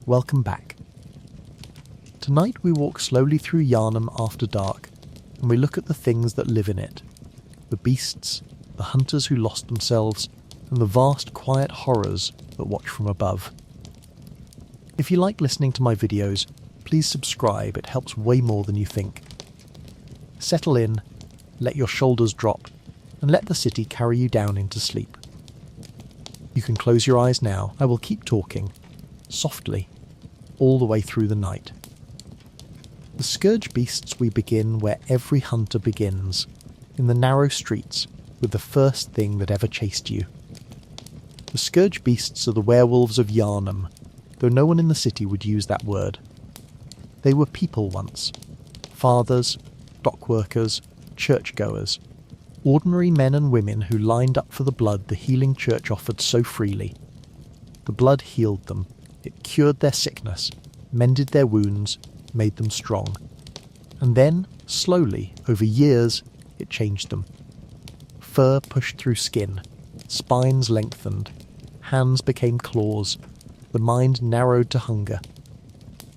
welcome back. Tonight we walk slowly through Yharnam after dark, and we look at the things that live in it. The beasts, the hunters who lost themselves, and the vast quiet horrors that watch from above. If you like listening to my videos, please subscribe, it helps way more than you think. Settle in, let your shoulders drop, and let the city carry you down into sleep. You can close your eyes now. I will keep talking, softly, all the way through the night. The scourge beasts we begin where every hunter begins, in the narrow streets, with the first thing that ever chased you. The scourge beasts are the werewolves of Yharnam, though no one in the city would use that word. They were people once. Fathers, dockworkers, churchgoers, ordinary men and women who lined up for the blood the healing church offered so freely. The blood healed them. It cured their sickness, mended their wounds, made them strong. And then, slowly, over years, it changed them. Fur pushed through skin, spines lengthened, hands became claws, the mind narrowed to hunger.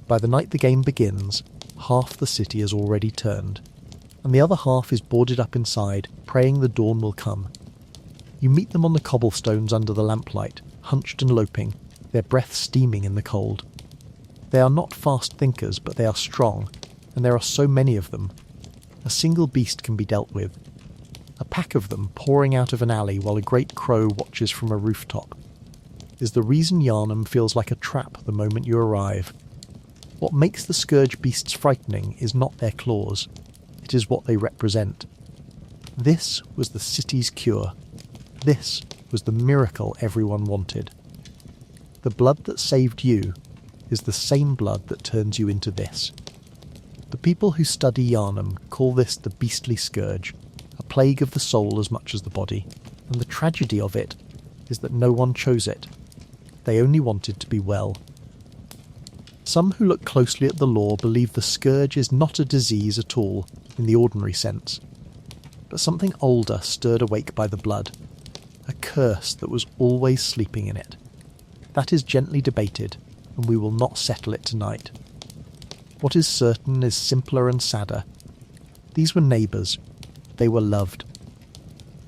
By the night the game begins, half the city has already turned, and the other half is boarded up inside, praying the dawn will come. You meet them on the cobblestones under the lamplight, hunched and loping, their breath steaming in the cold. They are not fast thinkers, but they are strong, and there are so many of them. A single beast can be dealt with. A pack of them pouring out of an alley while a great crow watches from a rooftop is the reason Yharnam feels like a trap the moment you arrive. What makes the scourge beasts frightening is not their claws, it is what they represent. This was the city's cure. This was the miracle everyone wanted. The blood that saved you is the same blood that turns you into this. The people who study Yharnam call this the beastly scourge, a plague of the soul as much as the body, and the tragedy of it is that no one chose it. They only wanted to be well. Some who look closely at the law believe the scourge is not a disease at all, in the ordinary sense, but something older stirred awake by the blood, a curse that was always sleeping in it. That is gently debated, and we will not settle it tonight. What is certain is simpler and sadder. These were neighbours. They were loved.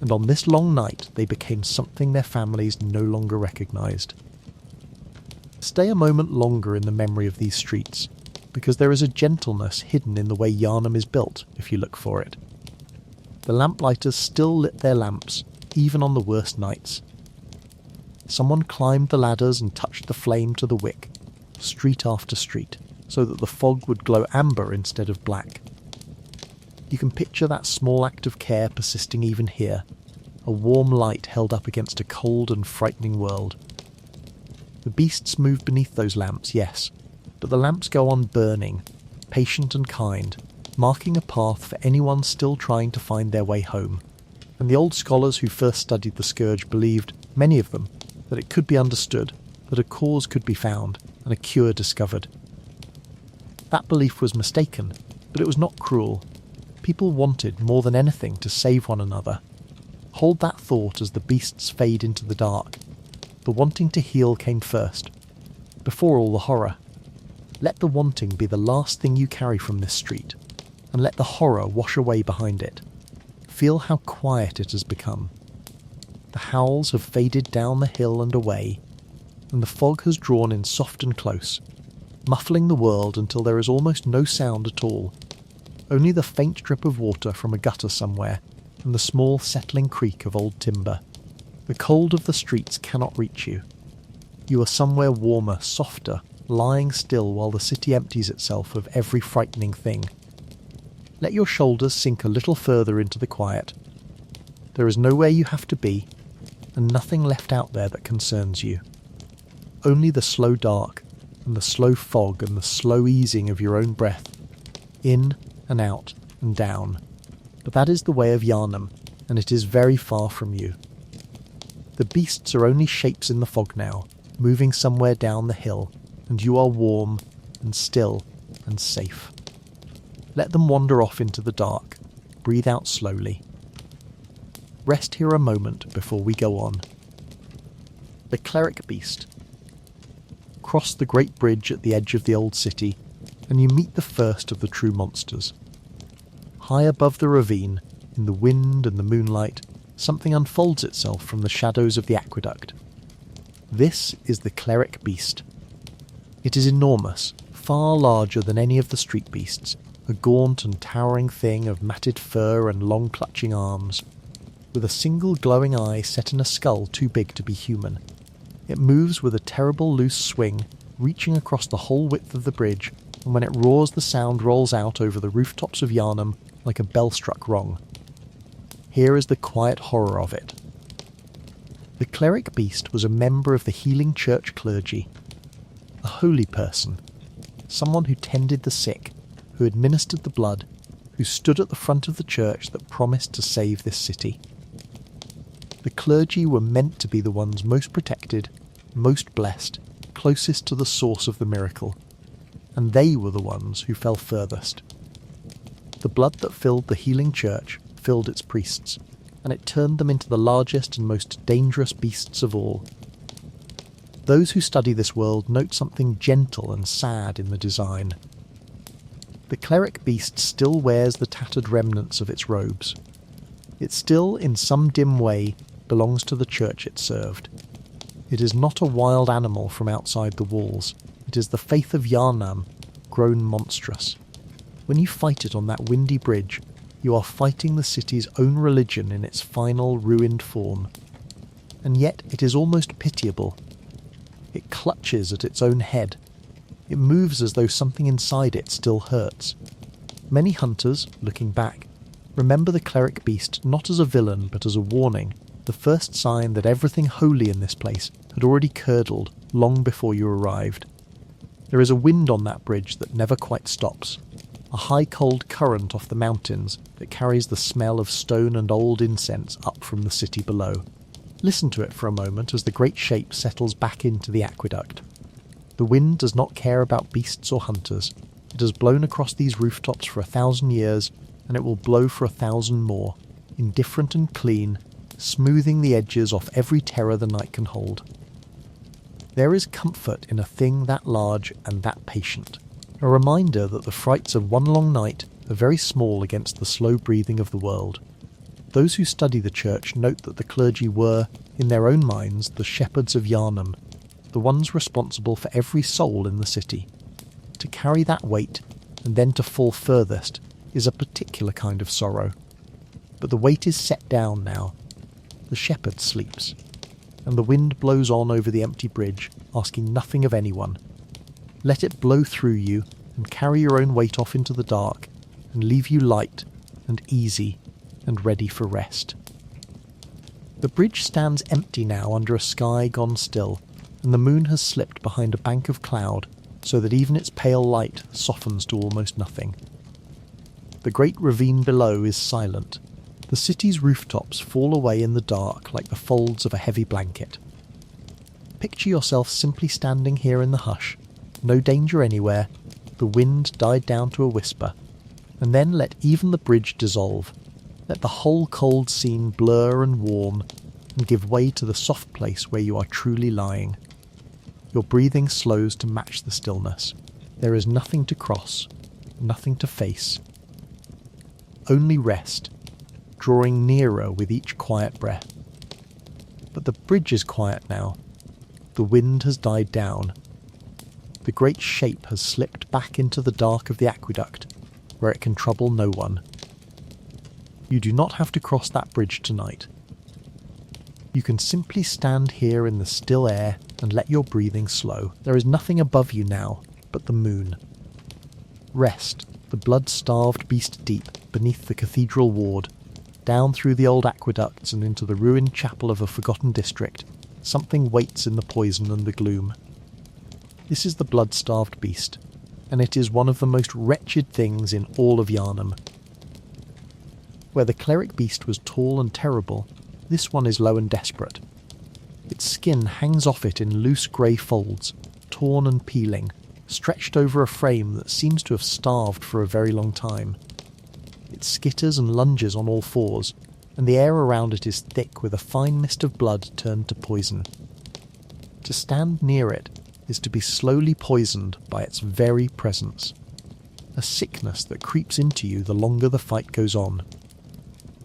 And on this long night they became something their families no longer recognised. Stay a moment longer in the memory of these streets, because there is a gentleness hidden in the way Yharnam is built, if you look for it. The lamplighters still lit their lamps, even on the worst nights. Someone climbed the ladders and touched the flame to the wick, street after street, so that the fog would glow amber instead of black. You can picture that small act of care persisting even here, a warm light held up against a cold and frightening world. The beasts move beneath those lamps, yes, but the lamps go on burning, patient and kind, marking a path for anyone still trying to find their way home. And the old scholars who first studied the scourge believed, many of them, that it could be understood, that a cause could be found, and a cure discovered. That belief was mistaken, but it was not cruel. People wanted, more than anything, to save one another. Hold that thought as the beasts fade into the dark. The wanting to heal came first, before all the horror. Let the wanting be the last thing you carry from this street, and let the horror wash away behind it. Feel how quiet it has become. The howls have faded down the hill and away, and the fog has drawn in soft and close, muffling the world until there is almost no sound at all, only the faint drip of water from a gutter somewhere, and the small settling creak of old timber. The cold of the streets cannot reach you. You are somewhere warmer, softer, lying still while the city empties itself of every frightening thing. Let your shoulders sink a little further into the quiet. There is nowhere you have to be, and nothing left out there that concerns you. Only the slow dark, and the slow fog, and the slow easing of your own breath, in and out and down. But that is the way of Yharnam, and it is very far from you. The beasts are only shapes in the fog now, moving somewhere down the hill, and you are warm and still and safe. Let them wander off into the dark. Breathe out slowly. Rest here a moment before we go on. The cleric beast. cross the great bridge at the edge of the old city, and you meet the first of the true monsters. High above the ravine, in the wind and the moonlight, something unfolds itself from the shadows of the aqueduct. This is the cleric beast. It is enormous, far larger than any of the street beasts, a gaunt and towering thing of matted fur and long clutching arms, with a single glowing eye set in a skull too big to be human. It moves with a terrible loose swing, reaching across the whole width of the bridge, and when it roars the sound rolls out over the rooftops of Yharnam like a bell struck wrong. Here is the quiet horror of it. The cleric beast was a member of the healing church clergy, a holy person, someone who tended the sick, who administered the blood, who stood at the front of the church that promised to save this city. The clergy were meant to be the ones most protected, most blessed, closest to the source of the miracle, and they were the ones who fell furthest. The blood that filled the healing church filled its priests, and it turned them into the largest and most dangerous beasts of all. Those who study this world note something gentle and sad in the design. The cleric beast still wears the tattered remnants of its robes. It still, in some dim way, belongs to the church it served. It is not a wild animal from outside the walls. It is the faith of Yharnam, grown monstrous. When you fight it on that windy bridge, you are fighting the city's own religion in its final ruined form. And yet it is almost pitiable. It clutches at its own head. It moves as though something inside it still hurts. Many hunters, looking back, remember the cleric beast not as a villain but as a warning, the first sign that everything holy in this place had already curdled long before you arrived. There is a wind on that bridge that never quite stops, a high cold current off the mountains that carries the smell of stone and old incense up from the city below. Listen to it for a moment as the great shape settles back into the aqueduct. The wind does not care about beasts or hunters. It has blown across these rooftops for 1,000 years, and it will blow for 1,000 more, indifferent and clean, smoothing the edges off every terror the night can hold. There is comfort in a thing that large and that patient, a reminder that the frights of one long night are very small against the slow breathing of the world. Those who study the church note that the clergy were, in their own minds, the shepherds of Yharnam, the ones responsible for every soul in the city. To carry that weight, and then to fall furthest, is a particular kind of sorrow. But the weight is set down now. The shepherd sleeps, and the wind blows on over the empty bridge, asking nothing of anyone. Let it blow through you, and carry your own weight off into the dark, and leave you light, and easy, and ready for rest. The bridge stands empty now under a sky gone still, and the moon has slipped behind a bank of cloud, so that even its pale light softens to almost nothing. The great ravine below is silent. The city's rooftops fall away in the dark like the folds of a heavy blanket. Picture yourself simply standing here in the hush, no danger anywhere, the wind died down to a whisper, and then let even the bridge dissolve. Let the whole cold scene blur and warm, and give way to the soft place where you are truly lying. Your breathing slows to match the stillness. There is nothing to cross, nothing to face. Only rest, drawing nearer with each quiet breath. But the bridge is quiet now. The wind has died down. The great shape has slipped back into the dark of the aqueduct, where it can trouble no one. You do not have to cross that bridge tonight. You can simply stand here in the still air and let your breathing slow. There is nothing above you now but the moon. Rest, the blood-starved beast deep beneath the cathedral ward, down through the old aqueducts and into the ruined chapel of a forgotten district. Something waits in the poison and the gloom. This is the blood-starved beast, and it is one of the most wretched things in all of Yharnam. Where the cleric beast was tall and terrible, this one is low and desperate. Its skin hangs off it in loose grey folds, torn and peeling, stretched over a frame that seems to have starved for a very long time. It skitters and lunges on all fours, and the air around it is thick with a fine mist of blood turned to poison. To stand near it, is to be slowly poisoned by its very presence. A sickness that creeps into you the longer the fight goes on.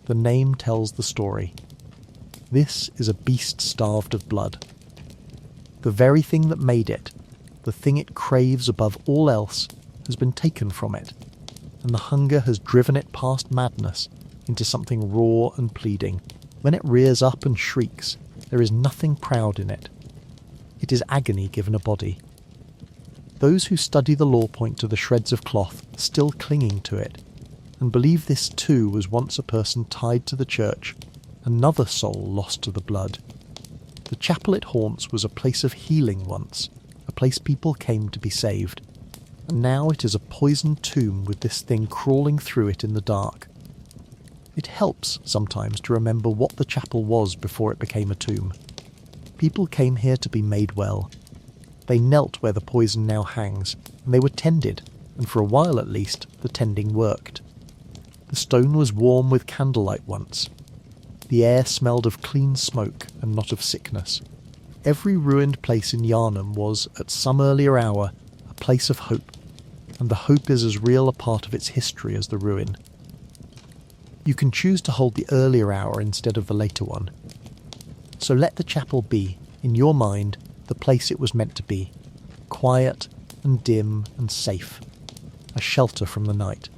The name tells the story. This is a beast starved of blood. The very thing that made it, the thing it craves above all else, has been taken from it, and the hunger has driven it past madness into something raw and pleading. When it rears up and shrieks, there is nothing proud in it. It is agony given a body. Those who study the law point to the shreds of cloth still clinging to it, and believe this too was once a person tied to the church, another soul lost to the blood. The chapel it haunts was a place of healing once, a place people came to be saved, and now it is a poisoned tomb with this thing crawling through it in the dark. It helps sometimes to remember what the chapel was before it became a tomb. People came here to be made well. They knelt where the poison now hangs, and they were tended, and for a while at least, the tending worked. The stone was warm with candlelight once. The air smelled of clean smoke and not of sickness. Every ruined place in Yharnam was, at some earlier hour, a place of hope, and the hope is as real a part of its history as the ruin. You can choose to hold the earlier hour instead of the later one. So let the chapel be, in your mind, the place it was meant to be, quiet and dim and safe, a shelter from the night.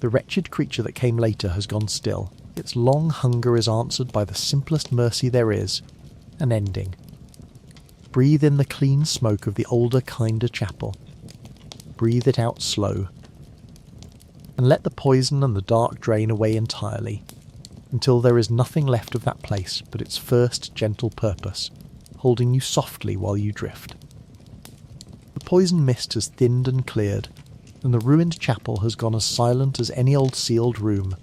The wretched creature that came later has gone still. Its long hunger is answered by the simplest mercy there is, an ending. Breathe in the clean smoke of the older, kinder chapel. Breathe it out slow. And let the poison and the dark drain away entirely, until there is nothing left of that place but its first gentle purpose, holding you softly while you drift. The poison mist has thinned and cleared, and the ruined chapel has gone as silent as any old sealed room,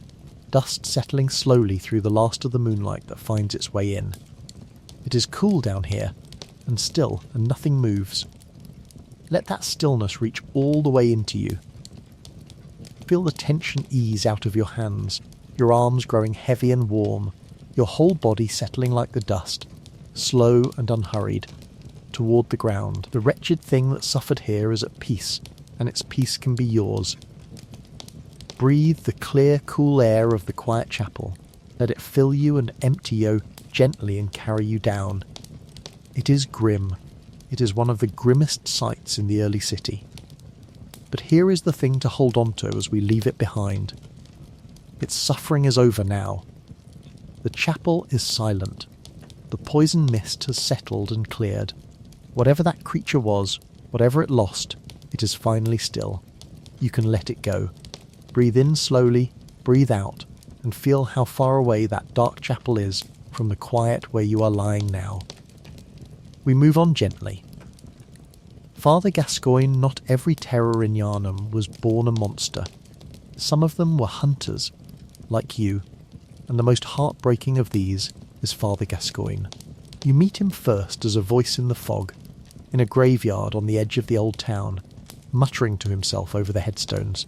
dust settling slowly through the last of the moonlight that finds its way in. It is cool down here, and still, and nothing moves. Let that stillness reach all the way into you. Feel the tension ease out of your hands, your arms growing heavy and warm, your whole body settling like the dust, slow and unhurried, toward the ground. The wretched thing that suffered here is at peace, and its peace can be yours. Breathe the clear, cool air of the quiet chapel. Let it fill you and empty you gently and carry you down. It is grim. It is one of the grimmest sights in the early city. But here is the thing to hold on to as we leave it behind. Its suffering is over now. The chapel is silent. The poison mist has settled and cleared. Whatever that creature was, whatever it lost, it is finally still. You can let it go. Breathe in slowly, breathe out, and feel how far away that dark chapel is from the quiet where you are lying now. We move on gently. Father Gascoigne, not every terror in Yharnam was born a monster. Some of them were hunters, like you, and the most heartbreaking of these is Father Gascoigne. You meet him first as a voice in the fog, in a graveyard on the edge of the old town, muttering to himself over the headstones.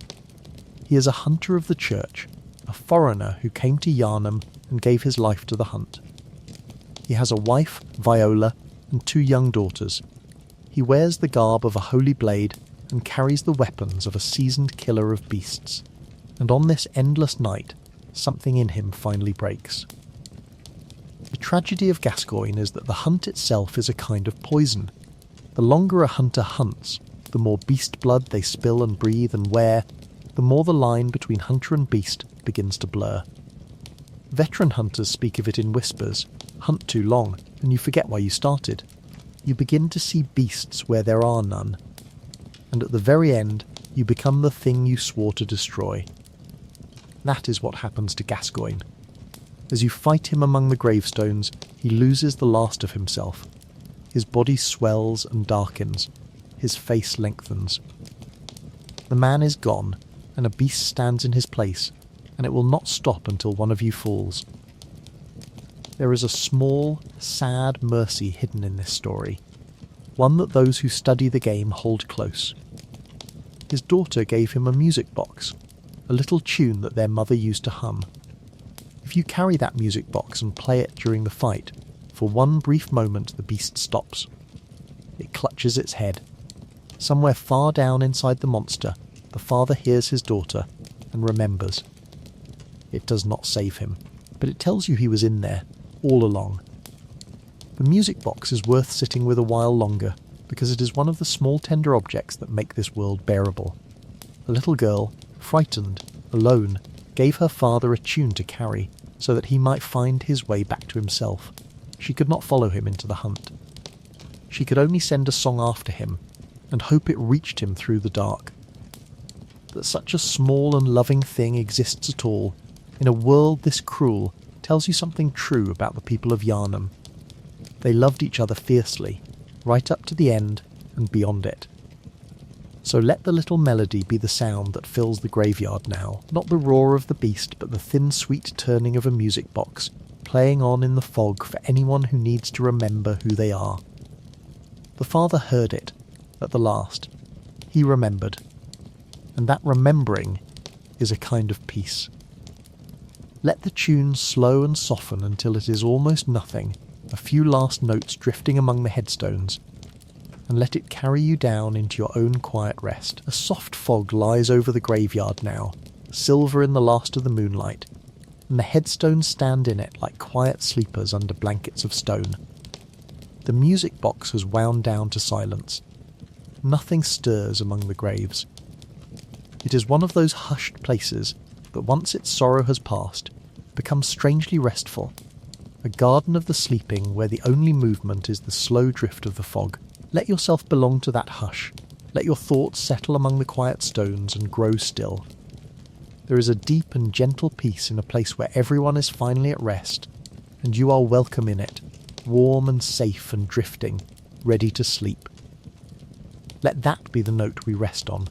He is a hunter of the church, a foreigner who came to Yharnam and gave his life to the hunt. He has a wife, Viola, and 2 young daughters. He wears the garb of a holy blade and carries the weapons of a seasoned killer of beasts. And on this endless night, something in him finally breaks. The tragedy of Gascoigne is that the hunt itself is a kind of poison. The longer a hunter hunts, the more beast blood they spill and breathe and wear, the more the line between hunter and beast begins to blur. Veteran hunters speak of it in whispers. Hunt too long, and you forget why you started. You begin to see beasts where there are none. And at the very end, you become the thing you swore to destroy. That is what happens to Gascoigne. As you fight him among the gravestones, he loses the last of himself. His body swells and darkens. His face lengthens. The man is gone, and a beast stands in his place, and it will not stop until one of you falls. There is a small, sad mercy hidden in this story, one that those who study the game hold close. His daughter gave him a music box, a little tune that their mother used to hum. If you carry that music box and play it during the fight, for one brief moment the beast stops. it clutches its head. Somewhere far down inside the monster, the father hears his daughter and remembers. It does not save him, but it tells you he was in there, all along. The music box is worth sitting with a while longer, because it is one of the small tender objects that make this world bearable. The little girl, frightened, alone, gave her father a tune to carry, so that he might find his way back to himself. She could not follow him into the hunt. She could only send a song after him, and hope it reached him through the dark. That such a small and loving thing exists at all, in a world this cruel, tells you something true about the people of Yharnam. They loved each other fiercely, right up to the end and beyond it. So let the little melody be the sound that fills the graveyard now, not the roar of the beast, but the thin sweet turning of a music box, playing on in the fog for anyone who needs to remember who they are. The father heard it, at the last. He remembered. And that remembering is a kind of peace. Let the tune slow and soften until it is almost nothing, a few last notes drifting among the headstones, and let it carry you down into your own quiet rest. A soft fog lies over the graveyard now, silver in the last of the moonlight, and the headstones stand in it like quiet sleepers under blankets of stone. The music box has wound down to silence. Nothing stirs among the graves. It is one of those hushed places that once its sorrow has passed, becomes strangely restful. A garden of the sleeping where the only movement is the slow drift of the fog. Let yourself belong to that hush. Let your thoughts settle among the quiet stones and grow still. There is a deep and gentle peace in a place where everyone is finally at rest, and you are welcome in it, warm and safe and drifting, ready to sleep. Let that be the note we rest on.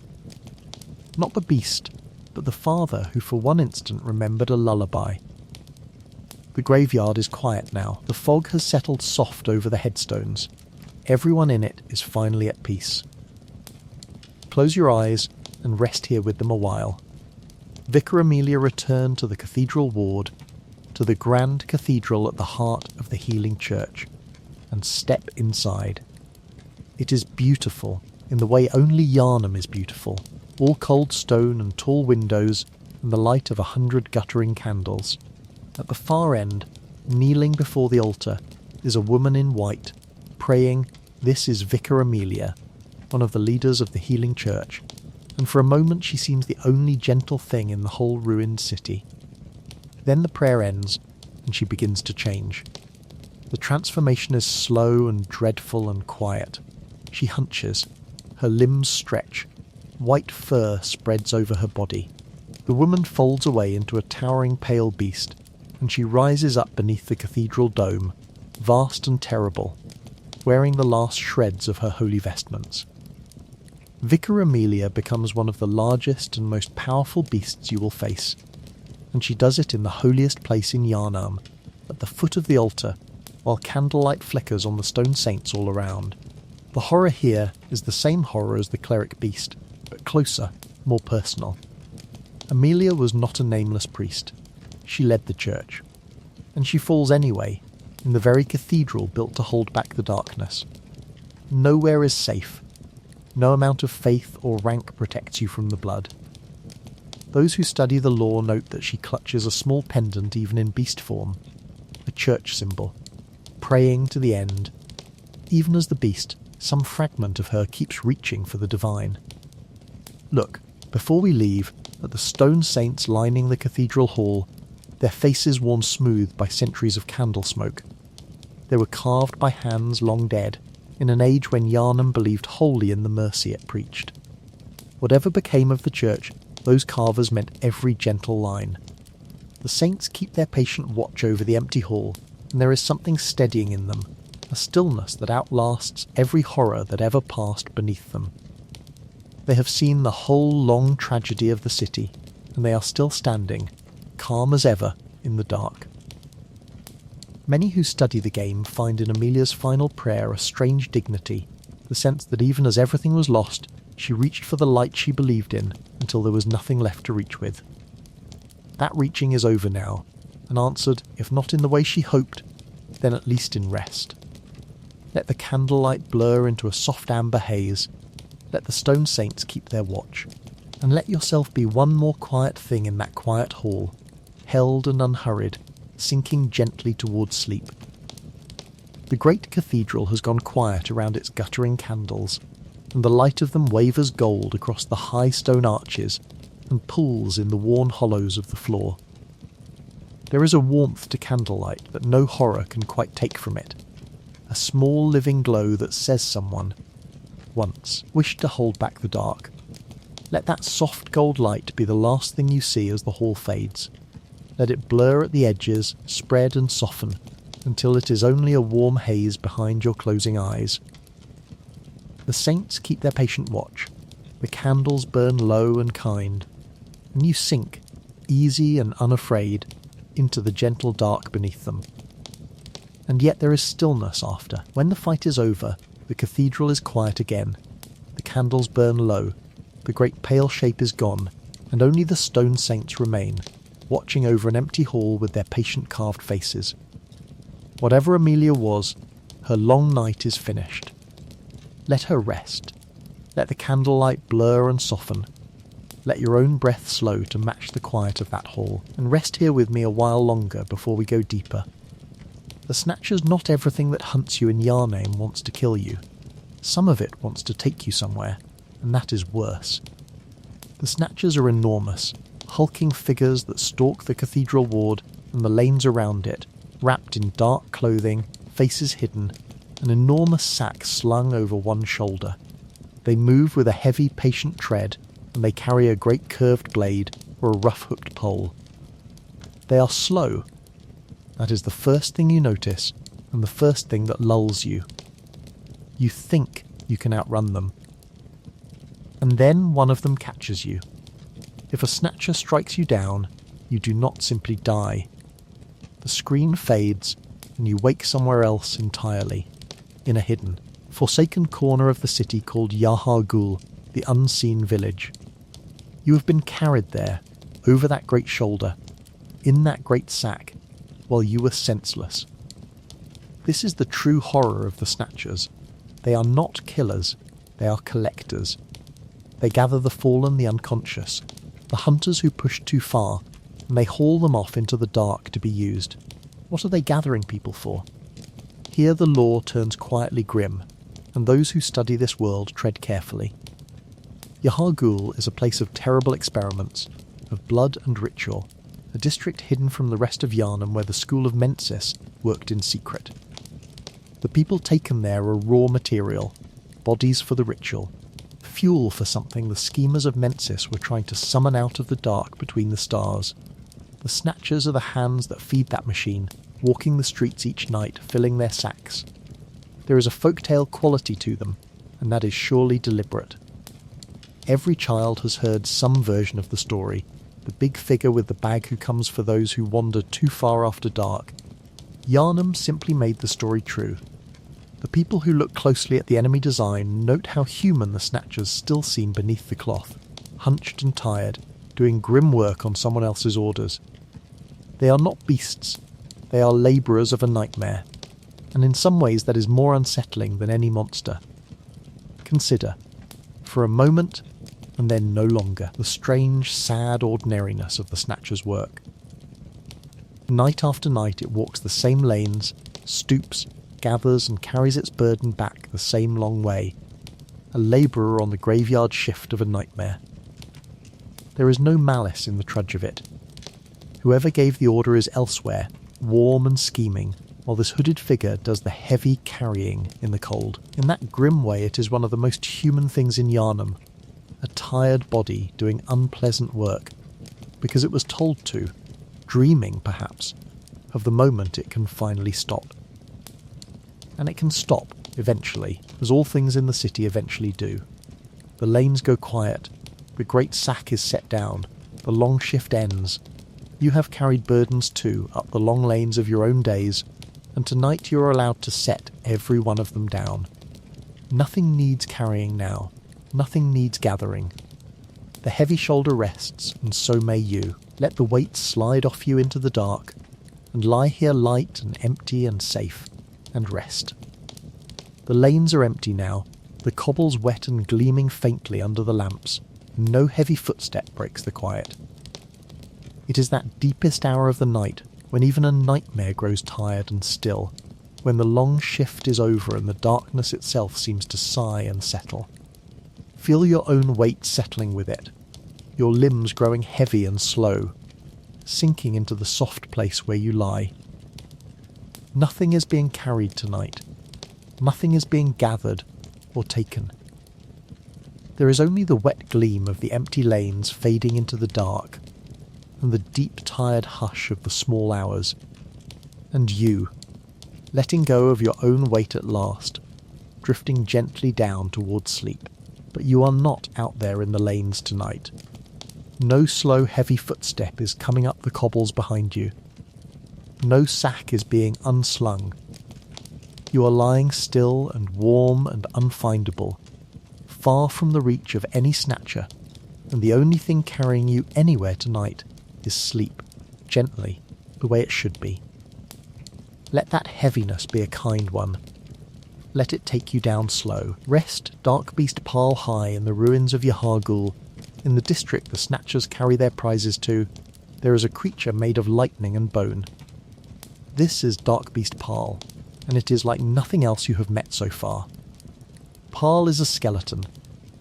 Not the beast, but the father who for one instant remembered a lullaby. The graveyard is quiet now. The fog has settled soft over the headstones. Everyone in it is finally at peace. Close your eyes and rest here with them a while. Vicar Amelia returned to the cathedral ward, to the grand cathedral at the heart of the healing church, and step inside. It is beautiful in the way only Yharnam is beautiful, all cold stone and tall windows and the light of 100 guttering candles. At the far end, kneeling before the altar, is a woman in white, praying, "This is Vicar Amelia," one of the leaders of the healing church, and for a moment she seems the only gentle thing in the whole ruined city. Then the prayer ends, and she begins to change. The transformation is slow and dreadful and quiet. She hunches. Her limbs stretch. White fur spreads over her body. The woman folds away into a towering pale beast, and she rises up beneath the cathedral dome, vast and terrible, wearing the last shreds of her holy vestments. Vicar Amelia becomes one of the largest and most powerful beasts you will face, and she does it in the holiest place in Yharnam, at the foot of the altar, while candlelight flickers on the stone saints all around. The horror here is the same horror as the cleric beast, but closer, more personal. Amelia was not a nameless priest. She led the church. And she falls anyway, in the very cathedral built to hold back the darkness. Nowhere is safe. No amount of faith or rank protects you from the blood. Those who study the law note that she clutches a small pendant even in beast form, a church symbol, praying to the end. Even as the beast, some fragment of her keeps reaching for the divine. Look, before we leave, at the stone saints lining the cathedral hall, their faces worn smooth by centuries of candle smoke. They were carved by hands long dead, in an age when Yharnam believed wholly in the mercy it preached. Whatever became of the church, those carvers meant every gentle line. The saints keep their patient watch over the empty hall, and there is something steadying in them, a stillness that outlasts every horror that ever passed beneath them. They have seen the whole long tragedy of the city, and they are still standing, calm as ever, in the dark. Many who study the game find in Amelia's final prayer a strange dignity, the sense that even as everything was lost, she reached for the light she believed in until there was nothing left to reach with. That reaching is over now, and answered, if not in the way she hoped, then at least in rest. Let the candlelight blur into a soft amber haze. Let the stone saints keep their watch. And let yourself be one more quiet thing in that quiet hall, held and unhurried, sinking gently towards sleep. The great cathedral has gone quiet around its guttering candles, and the light of them wavers gold across the high stone arches and pools in the worn hollows of the floor. There is a warmth to candlelight that no horror can quite take from it, a small living glow that says someone, once, wished to hold back the dark. Let that soft gold light be the last thing you see as the hall fades. Let it blur at the edges, spread and soften, until it is only a warm haze behind your closing eyes. The saints keep their patient watch, the candles burn low and kind, and you sink, easy and unafraid, into the gentle dark beneath them. And yet there is stillness after. When the fight is over, the cathedral is quiet again. The candles burn low, the great pale shape is gone, and only the stone saints remain, watching over an empty hall with their patient carved faces. Whatever Amelia was, her long night is finished. Let her rest. Let the candlelight blur and soften. Let your own breath slow to match the quiet of that hall, and rest here with me a while longer before we go deeper. The Snatcher's not everything that hunts you in Yharnam wants to kill you. Some of it wants to take you somewhere, and that is worse. The Snatchers are enormous, hulking figures that stalk the cathedral ward and the lanes around it, wrapped in dark clothing, faces hidden, an enormous sack slung over one shoulder. They move with a heavy, patient tread, and they carry a great curved blade or a rough-hooked pole. They are slow. That is the first thing you notice, and the first thing that lulls you. You think you can outrun them. And then one of them catches you. If a Snatcher strikes you down, you do not simply die. The screen fades, and you wake somewhere else entirely, in a hidden, forsaken corner of the city called Yharnam, the unseen village. You have been carried there, over that great shoulder, in that great sack, while you were senseless. This is the true horror of the Snatchers. They are not killers, they are collectors. They gather the fallen, the unconscious, the hunters who push too far, and they haul them off into the dark to be used. What are they gathering people for? Here the law turns quietly grim, and those who study this world tread carefully. Yharnam is a place of terrible experiments, of blood and ritual, a district hidden from the rest of Yharnam where the school of Mensis worked in secret. The people taken there are raw material, bodies for the ritual, fuel for something the schemers of Mensis were trying to summon out of the dark between the stars. The Snatchers are the hands that feed that machine, walking the streets each night, filling their sacks. There is a folktale quality to them, and that is surely deliberate. Every child has heard some version of the story, the big figure with the bag who comes for those who wander too far after dark. Yharnam simply made the story true. The people who look closely at the enemy design note how human the Snatchers still seem beneath the cloth, hunched and tired, doing grim work on someone else's orders. They are not beasts, they are labourers of a nightmare, and in some ways that is more unsettling than any monster. Consider, for a moment, and then no longer, the strange, sad ordinariness of the Snatcher's work. Night after night it walks the same lanes, stoops, gathers and carries its burden back the same long way, a labourer on the graveyard shift of a nightmare. There is no malice in the trudge of it. Whoever gave the order is elsewhere, warm and scheming, while this hooded figure does the heavy carrying in the cold. In that grim way it is one of the most human things in Yharnam, a tired body doing unpleasant work, because it was told to, dreaming perhaps, of the moment it can finally stop. And it can stop, eventually, as all things in the city eventually do. The lanes go quiet, the great sack is set down, the long shift ends. You have carried burdens too up the long lanes of your own days, and tonight you are allowed to set every one of them down. Nothing needs carrying now, nothing needs gathering. The heavy shoulder rests, and so may you. Let the weight slide off you into the dark, and lie here light and empty and safe, and rest. The lanes are empty now, the cobbles wet and gleaming faintly under the lamps. No heavy footstep breaks the quiet. It is that deepest hour of the night when even a nightmare grows tired and still, when the long shift is over and the darkness itself seems to sigh and settle. Feel your own weight settling with it, your limbs growing heavy and slow, sinking into the soft place where you lie. Nothing is being carried tonight. Nothing is being gathered or taken. There is only the wet gleam of the empty lanes fading into the dark, and the deep tired hush of the small hours, and you, letting go of your own weight at last, drifting gently down towards sleep. But you are not out there in the lanes tonight. No slow heavy footstep is coming up the cobbles behind you. No sack is being unslung. You are lying still and warm and unfindable, far from the reach of any snatcher, and the only thing carrying you anywhere tonight is sleep, gently, the way it should be. Let that heaviness be a kind one. Let it take you down slow. Rest Dark Beast Parl high in the ruins of Yharnam. In the district the snatchers carry their prizes to, there is a creature made of lightning and bone. This is Dark Beast Parl, and it is like nothing else you have met so far. Parl is a skeleton,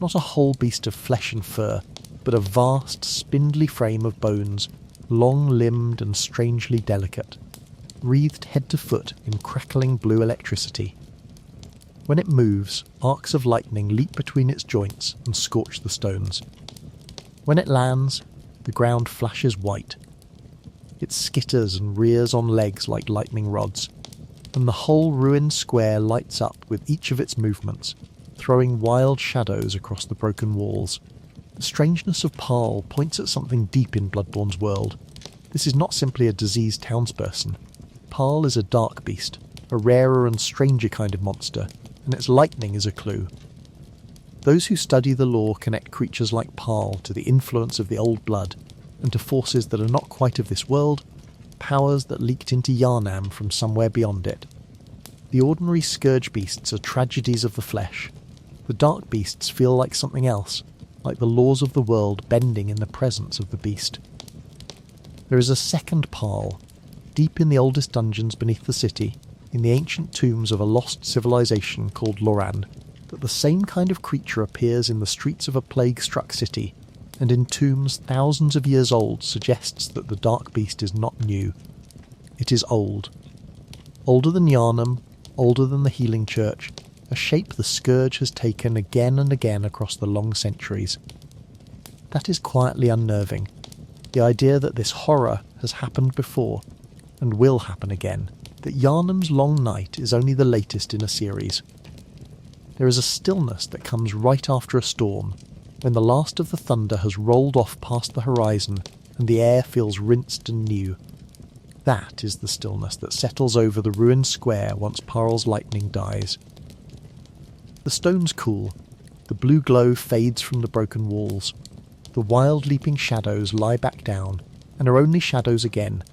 not a whole beast of flesh and fur, but a vast, spindly frame of bones, long-limbed and strangely delicate, wreathed head to foot in crackling blue electricity. When it moves, arcs of lightning leap between its joints and scorch the stones. When it lands, the ground flashes white. It skitters and rears on legs like lightning rods, and the whole ruined square lights up with each of its movements, throwing wild shadows across the broken walls. The strangeness of Parl points at something deep in Bloodborne's world. This is not simply a diseased townsperson. Parl is a dark beast, a rarer and stranger kind of monster, and its lightning is a clue. Those who study the lore connect creatures like Parl to the influence of the old blood, and to forces that are not quite of this world, powers that leaked into Yharnam from somewhere beyond it. The ordinary scourge beasts are tragedies of the flesh. The dark beasts feel like something else, like the laws of the world bending in the presence of the beast. There is a second Parl, deep in the oldest dungeons beneath the city, in the ancient tombs of a lost civilization called Loran, that the same kind of creature appears in the streets of a plague-struck city, and in tombs thousands of years old suggests that the dark beast is not new. It is old. Older than Yharnam, older than the healing church, a shape the scourge has taken again and again across the long centuries. That is quietly unnerving, the idea that this horror has happened before, and will happen again, that Yharnam's long night is only the latest in a series. There is a stillness that comes right after a storm, when the last of the thunder has rolled off past the horizon and the air feels rinsed and new. That is the stillness that settles over the ruined square once Parl's lightning dies. The stones cool, the blue glow fades from the broken walls, the wild leaping shadows lie back down and are only shadows again,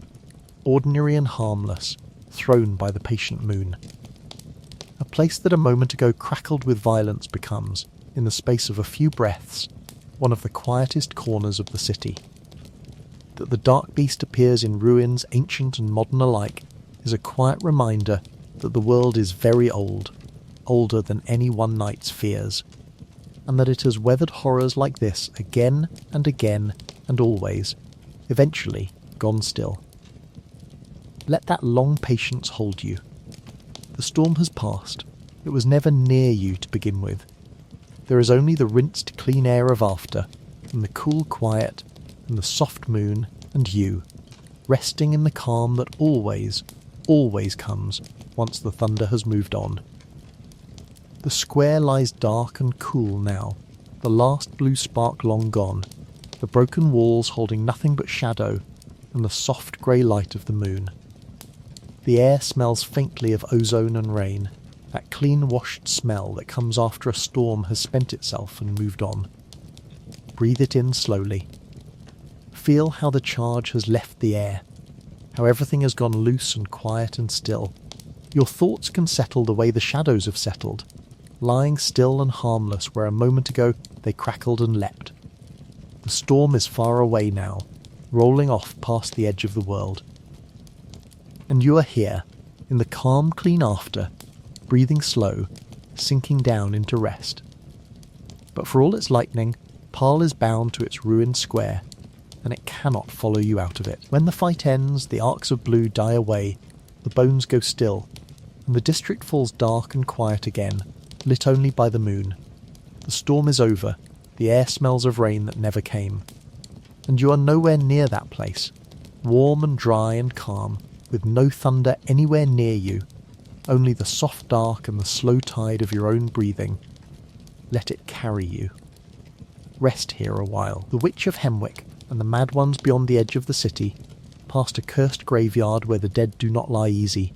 ordinary and harmless, thrown by the patient moon. A place that a moment ago crackled with violence becomes, in the space of a few breaths, one of the quietest corners of the city. That the dark beast appears in ruins ancient and modern alike is a quiet reminder that the world is very old, older than any one night's fears, and that it has weathered horrors like this again and again and always, eventually gone still. Let that long patience hold you. The storm has passed. It was never near you to begin with. There is only the rinsed clean air of after, and the cool quiet, and the soft moon, and you, resting in the calm that always, always comes once the thunder has moved on. The square lies dark and cool now, the last blue spark long gone, the broken walls holding nothing but shadow, and the soft grey light of the moon. The air smells faintly of ozone and rain, that clean-washed smell that comes after a storm has spent itself and moved on. Breathe it in slowly. Feel how the charge has left the air, how everything has gone loose and quiet and still. Your thoughts can settle the way the shadows have settled, lying still and harmless where a moment ago they crackled and leapt. The storm is far away now, rolling off past the edge of the world. And you are here, in the calm, clean after, breathing slow, sinking down into rest. But for all its lightning, Paarl is bound to its ruined square, and it cannot follow you out of it. When the fight ends, the arcs of blue die away, the bones go still, and the district falls dark and quiet again, lit only by the moon. The storm is over, the air smells of rain that never came. And you are nowhere near that place, warm and dry and calm, with no thunder anywhere near you, only the soft dark and the slow tide of your own breathing. Let it carry you. Rest here a while. The Witch of Hemwick and the mad ones beyond the edge of the city, past a cursed graveyard where the dead do not lie easy,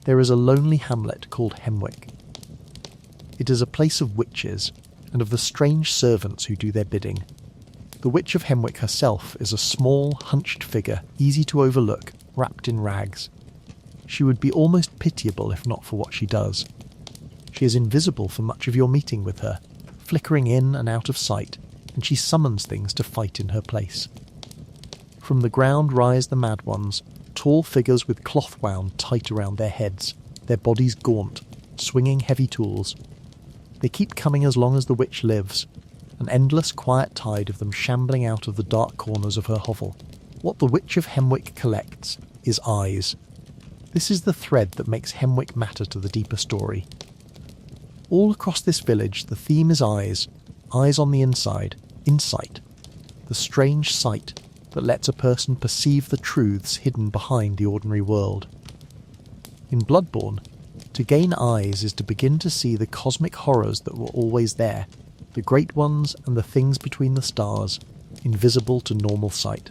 there is a lonely hamlet called Hemwick. It is a place of witches, and of the strange servants who do their bidding. The Witch of Hemwick herself is a small, hunched figure, easy to overlook, wrapped in rags. She would be almost pitiable if not for what she does. She is invisible for much of your meeting with her, flickering in and out of sight, and she summons things to fight in her place. From the ground rise the mad ones, tall figures with cloth wound tight around their heads, their bodies gaunt, swinging heavy tools. They keep coming as long as the witch lives, an endless quiet tide of them shambling out of the dark corners of her hovel. What the Witch of Hemwick collects is eyes. This is the thread that makes Hemwick matter to the deeper story. All across this village the theme is eyes, eyes on the inside, insight, the strange sight that lets a person perceive the truths hidden behind the ordinary world. In Bloodborne, to gain eyes is to begin to see the cosmic horrors that were always there, the great ones and the things between the stars, invisible to normal sight.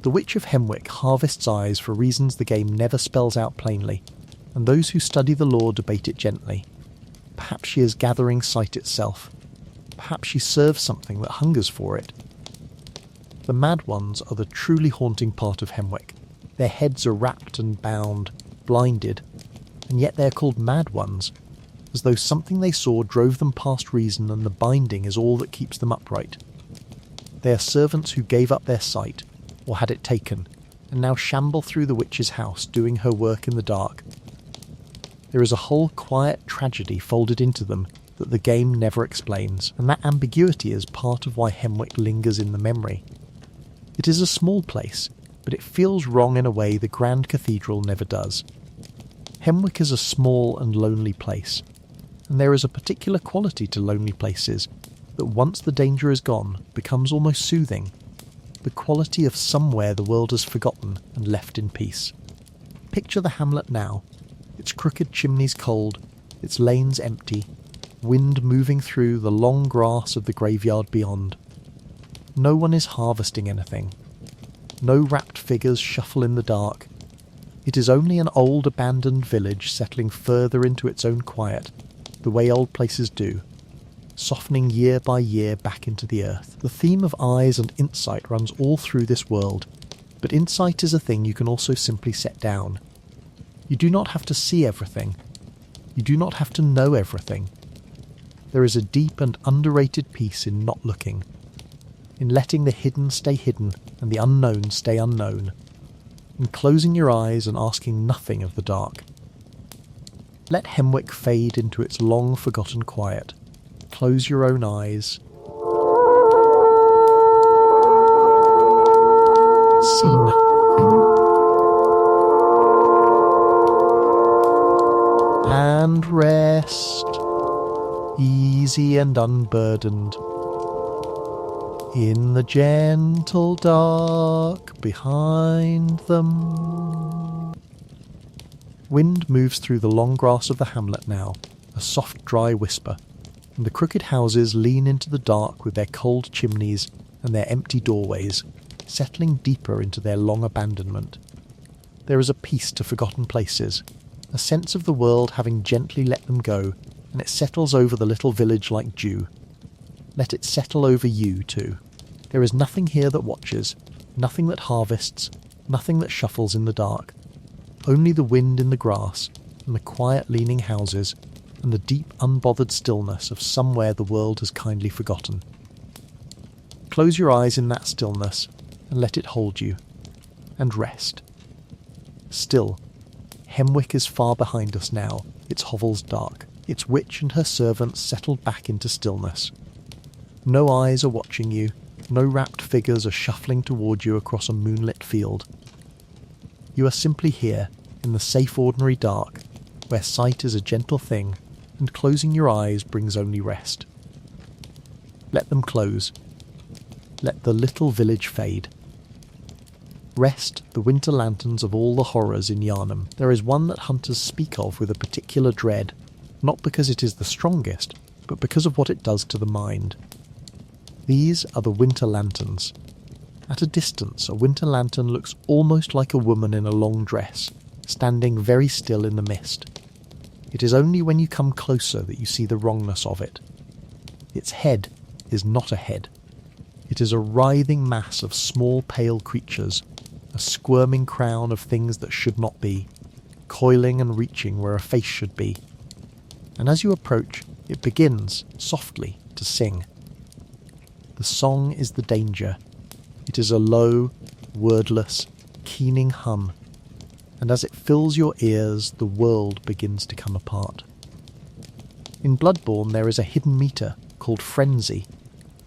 The Witch of Hemwick harvests eyes for reasons the game never spells out plainly, and those who study the lore debate it gently. Perhaps she is gathering sight itself. Perhaps she serves something that hungers for it. The mad ones are the truly haunting part of Hemwick. Their heads are wrapped and bound, blinded, and yet they are called mad ones, as though something they saw drove them past reason and the binding is all that keeps them upright. They are servants who gave up their sight, or had it taken, and now shamble through the witch's house doing her work in the dark. There is a whole quiet tragedy folded into them that the game never explains, and that ambiguity is part of why Hemwick lingers in the memory. It is a small place, but it feels wrong in a way the grand cathedral never does. Hemwick is a small and lonely place, and there is a particular quality to lonely places that once the danger is gone becomes almost soothing, the quality of somewhere the world has forgotten and left in peace. Picture the hamlet now, its crooked chimneys cold, its lanes empty, wind moving through the long grass of the graveyard beyond. No one is harvesting anything. No wrapped figures shuffle in the dark. It is only an old abandoned village settling further into its own quiet, the way old places do, softening year by year back into the earth. The theme of eyes and insight runs all through this world, but insight is a thing you can also simply set down. You do not have to see everything. You do not have to know everything. There is a deep and underrated peace in not looking, in letting the hidden stay hidden and the unknown stay unknown, in closing your eyes and asking nothing of the dark. Let Hemwick fade into its long-forgotten quiet. Close your own eyes. Scene. And rest, easy and unburdened, in the gentle dark behind them. Wind moves through the long grass of the hamlet now, a soft dry whisper, and the crooked houses lean into the dark with their cold chimneys and their empty doorways, settling deeper into their long abandonment. There is a peace to forgotten places, a sense of the world having gently let them go, and it settles over the little village like dew. Let it settle over you too. There is nothing here that watches, nothing that harvests, nothing that shuffles in the dark. Only the wind in the grass, and the quiet leaning houses and the deep unbothered stillness of somewhere the world has kindly forgotten. Close your eyes in that stillness and let it hold you, and rest. Still, Hemwick is far behind us now, its hovels dark, its witch and her servants settled back into stillness. No eyes are watching you, no rapt figures are shuffling toward you across a moonlit field. You are simply here, in the safe ordinary dark, where sight is a gentle thing, and closing your eyes brings only rest. Let them close. Let the little village fade. Rest the winter lanterns of all the horrors in Yharnam. There is one that hunters speak of with a particular dread, not because it is the strongest, but because of what it does to the mind. These are the winter lanterns. At a distance, a winter lantern looks almost like a woman in a long dress, standing very still in the mist. It is only when you come closer that you see the wrongness of it. Its head is not a head. It is a writhing mass of small pale creatures, a squirming crown of things that should not be, coiling and reaching where a face should be. And as you approach, it begins, softly, to sing. The song is the danger. It is a low, wordless, keening hum, and as it fills your ears, the world begins to come apart. In Bloodborne there is a hidden meter called Frenzy,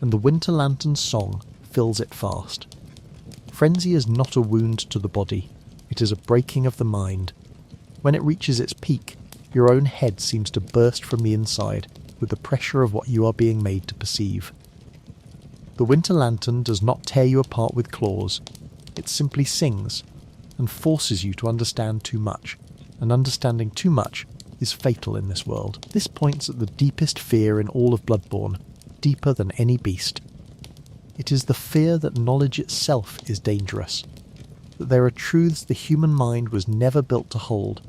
and the Winter Lantern's song fills it fast. Frenzy is not a wound to the body, it is a breaking of the mind. When it reaches its peak, your own head seems to burst from the inside with the pressure of what you are being made to perceive. The Winter Lantern does not tear you apart with claws, it simply sings, and forces you to understand too much, and understanding too much is fatal in this world. This points at the deepest fear in all of Bloodborne, deeper than any beast. It is the fear that knowledge itself is dangerous, that there are truths the human mind was never built to hold,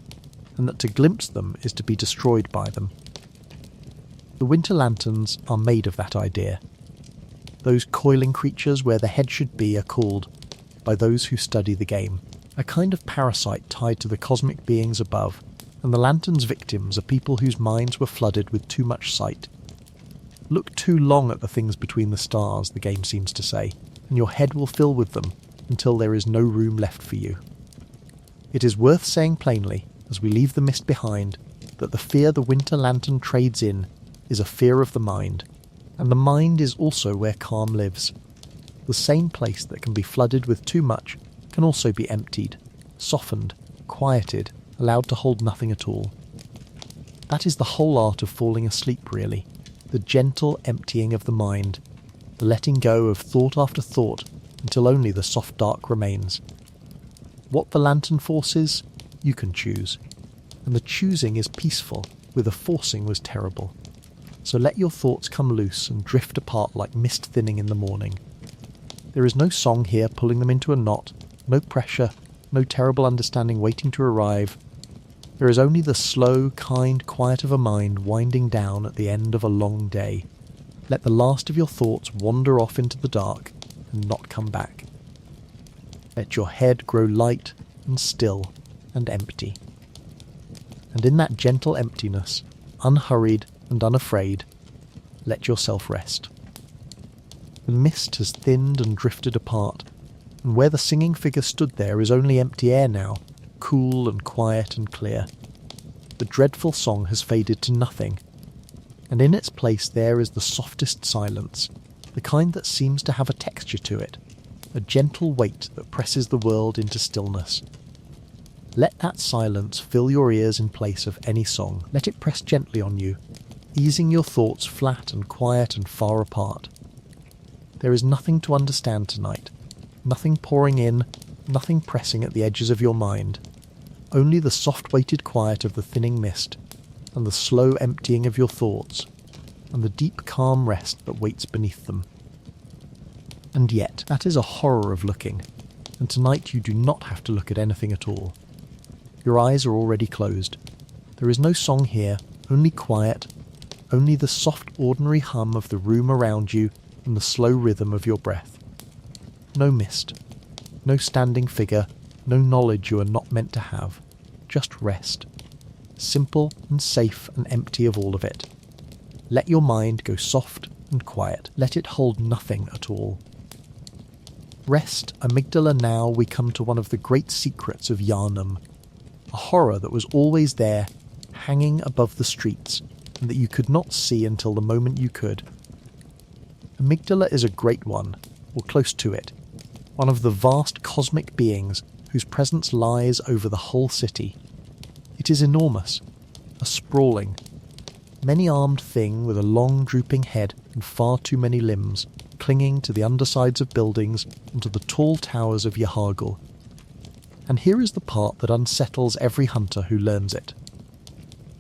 and that to glimpse them is to be destroyed by them. The Winter Lanterns are made of that idea. Those coiling creatures where the head should be are called, by those who study the game, a kind of parasite tied to the cosmic beings above, and the Lantern's victims are people whose minds were flooded with too much sight. Look too long at the things between the stars, the game seems to say, and your head will fill with them until there is no room left for you. It is worth saying plainly, as we leave the mist behind, that the fear the Winter Lantern trades in is a fear of the mind, and the mind is also where calm lives. The same place that can be flooded with too much can also be emptied, softened, quieted, allowed to hold nothing at all. That is the whole art of falling asleep, really, the gentle emptying of the mind, the letting go of thought after thought until only the soft dark remains. What the lantern forces, you can choose, and the choosing is peaceful, where the forcing was terrible. So let your thoughts come loose and drift apart like mist thinning in the morning. There is no song here pulling them into a knot, no pressure, no terrible understanding waiting to arrive. There is only the slow, kind quiet of a mind winding down at the end of a long day. Let the last of your thoughts wander off into the dark and not come back. Let your head grow light and still and empty. And in that gentle emptiness, unhurried and unafraid, let yourself rest. The mist has thinned and drifted apart, and where the singing figure stood there is only empty air now, cool and quiet and clear. The dreadful song has faded to nothing, and in its place there is the softest silence, the kind that seems to have a texture to it, a gentle weight that presses the world into stillness. Let that silence fill your ears in place of any song. Let it press gently on you, easing your thoughts flat and quiet and far apart. There is nothing to understand tonight, nothing pouring in, nothing pressing at the edges of your mind, only the soft-weighted quiet of the thinning mist, and the slow emptying of your thoughts, and the deep calm rest that waits beneath them. And yet, that is a horror of looking, and tonight you do not have to look at anything at all. Your eyes are already closed. There is no song here, only quiet, only the soft ordinary hum of the room around you and the slow rhythm of your breath. No mist, no standing figure, no knowledge you are not meant to have, just rest. simple and safe and empty of all of it. Let your mind go soft and quiet. Let it hold nothing at all. Rest, amygdala. Now we come to one of the great secrets of Yharnam, a horror that was always there, hanging above the streets, and that you could not see until the moment you could. Amygdala is a great one, or close to it, one of the vast cosmic beings whose presence lies over the whole city. It is enormous, a sprawling, many-armed thing with a long drooping head and far too many limbs, clinging to the undersides of buildings and to the tall towers of Yharnam. And here is the part that unsettles every hunter who learns it.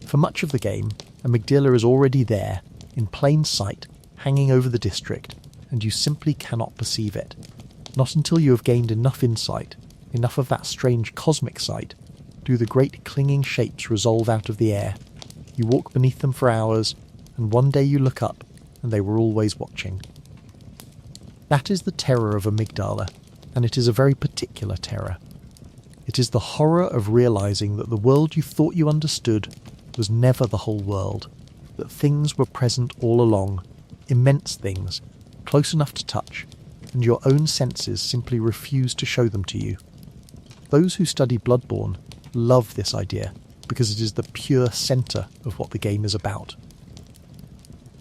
For much of the game, amygdala is already there, in plain sight, hanging over the district, and you simply cannot perceive it. Not until you have gained enough insight, enough of that strange cosmic sight, do the great clinging shapes resolve out of the air. You walk beneath them for hours, and one day you look up, and they were always watching. That is the terror of amygdala, and it is a very particular terror. It is the horror of realizing that the world you thought you understood was never the whole world, that things were present all along, immense things, close enough to touch, and your own senses simply refuse to show them to you. Those who study Bloodborne love this idea, because it is the pure centre of what the game is about.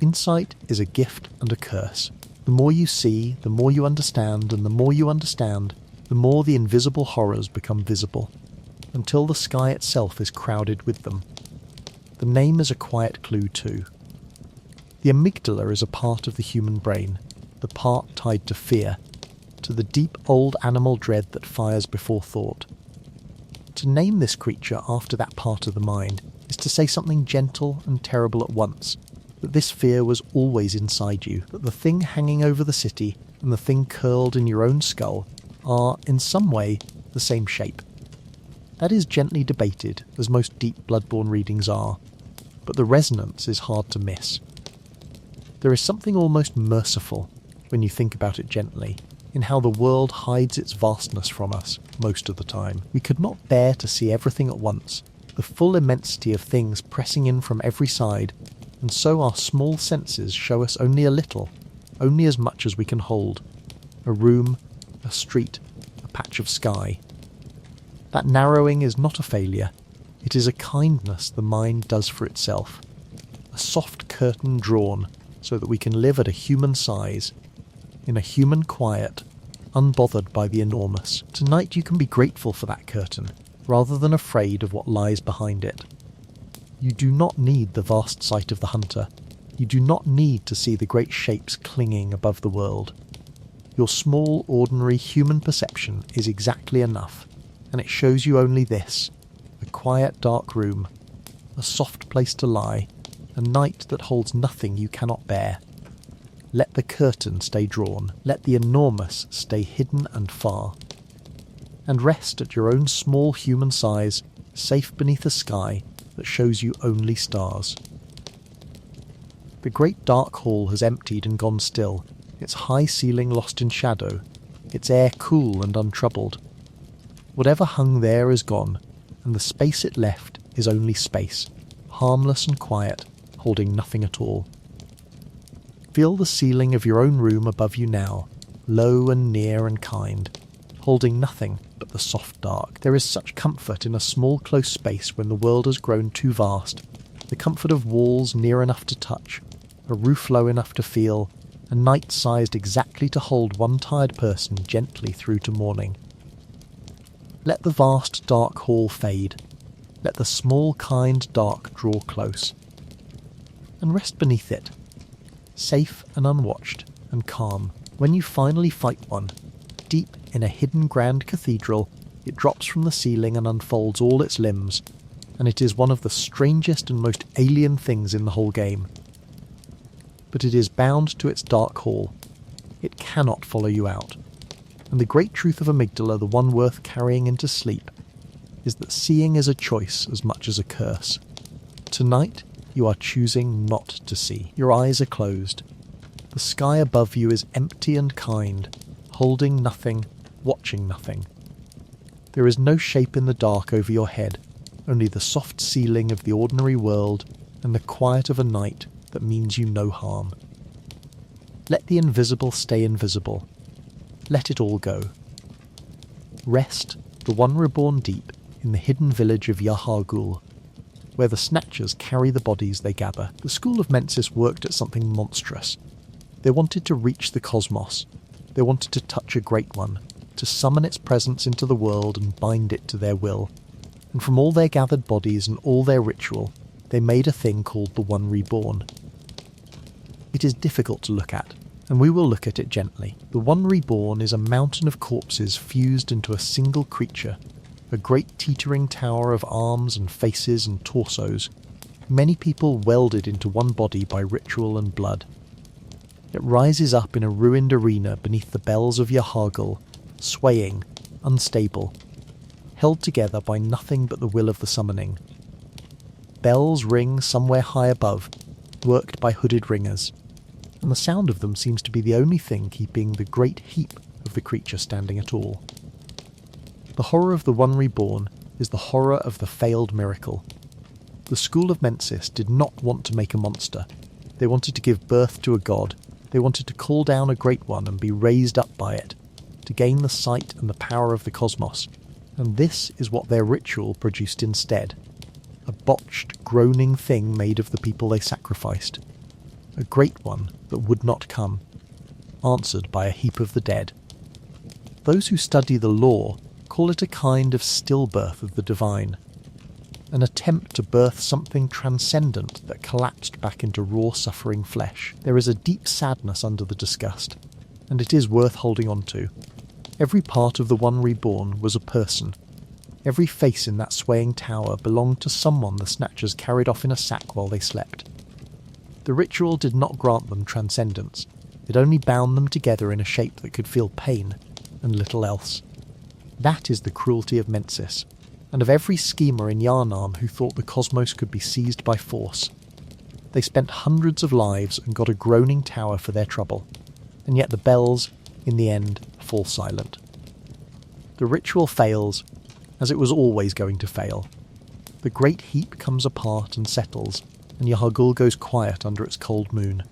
Insight is a gift and a curse. The more you see, the more you understand, and the more you understand, the more the invisible horrors become visible, until the sky itself is crowded with them. The name is a quiet clue too. The amygdala is a part of the human brain, the part tied to fear, to the deep old animal dread that fires before thought. To name this creature after that part of the mind is to say something gentle and terrible at once, that this fear was always inside you, that the thing hanging over the city and the thing curled in your own skull are, in some way, the same shape. That is gently debated, as most deep Bloodborne readings are, but the resonance is hard to miss. There is something almost merciful, when you think about it gently, in how the world hides its vastness from us most of the time. We could not bear to see everything at once, the full immensity of things pressing in from every side, and so our small senses show us only a little, only as much as we can hold. A room, a street, a patch of sky. That narrowing is not a failure, it is a kindness the mind does for itself. A soft curtain drawn so that we can live at a human size, in a human quiet, unbothered by the enormous. Tonight you can be grateful for that curtain, rather than afraid of what lies behind it. You do not need the vast sight of the hunter. You do not need to see the great shapes clinging above the world. Your small, ordinary human perception is exactly enough, and it shows you only this: a quiet, dark room, a soft place to lie, a night that holds nothing you cannot bear. Let the curtain stay drawn, let the enormous stay hidden and far, and rest at your own small human size, safe beneath a sky that shows you only stars. The great dark hall has emptied and gone still, its high ceiling lost in shadow, its air cool and untroubled. Whatever hung there is gone, and the space it left is only space, harmless and quiet, holding nothing at all. Feel the ceiling of your own room above you now, low and near and kind, holding nothing but the soft dark. There is such comfort in a small close space when the world has grown too vast, the comfort of walls near enough to touch, a roof low enough to feel, a night sized exactly to hold one tired person gently through to morning. Let the vast dark hall fade, let the small kind dark draw close, and rest beneath it, safe and unwatched and calm. When you finally fight one, deep in a hidden grand cathedral, it drops from the ceiling and unfolds all its limbs, and it is one of the strangest and most alien things in the whole game. But it is bound to its dark hall. It cannot follow you out. And the great truth of amygdala, the one worth carrying into sleep, is that seeing is a choice as much as a curse. Tonight, you are choosing not to see. Your eyes are closed. The sky above you is empty and kind, holding nothing, watching nothing. There is no shape in the dark over your head, only the soft ceiling of the ordinary world and the quiet of a night that means you no harm. Let the invisible stay invisible. Let it all go. Rest, the one reborn deep, in the hidden village of Yahar'gul, where the Snatchers carry the bodies they gather. The school of Mensis worked at something monstrous. They wanted to reach the cosmos. They wanted to touch a great one, to summon its presence into the world and bind it to their will. And from all their gathered bodies and all their ritual, they made a thing called the One Reborn. It is difficult to look at, and we will look at it gently. The One Reborn is a mountain of corpses fused into a single creature, a great teetering tower of arms and faces and torsos, many people welded into one body by ritual and blood. It rises up in a ruined arena beneath the bells of Yharnam, swaying, unstable, held together by nothing but the will of the summoning. Bells ring somewhere high above, worked by hooded ringers, and the sound of them seems to be the only thing keeping the great heap of the creature standing at all. The horror of the One Reborn is the horror of the failed miracle. The school of Mensis did not want to make a monster. They wanted to give birth to a god. They wanted to call down a great one and be raised up by it, to gain the sight and the power of the cosmos. And this is what their ritual produced instead. A botched, groaning thing made of the people they sacrificed. A great one that would not come, answered by a heap of the dead. Those who study the lore call it a kind of stillbirth of the divine, an attempt to birth something transcendent that collapsed back into raw suffering flesh. There is a deep sadness under the disgust, and it is worth holding on to. Every part of the One Reborn was a person. Every face in that swaying tower belonged to someone the Snatchers carried off in a sack while they slept. The ritual did not grant them transcendence. It only bound them together in a shape that could feel pain, and little else. That is the cruelty of Mensis, and of every schemer in Yharnam who thought the cosmos could be seized by force. They spent hundreds of lives and got a groaning tower for their trouble, and yet the bells, in the end, fall silent. The ritual fails, as it was always going to fail. The great heap comes apart and settles, and Yharnam goes quiet under its cold moon,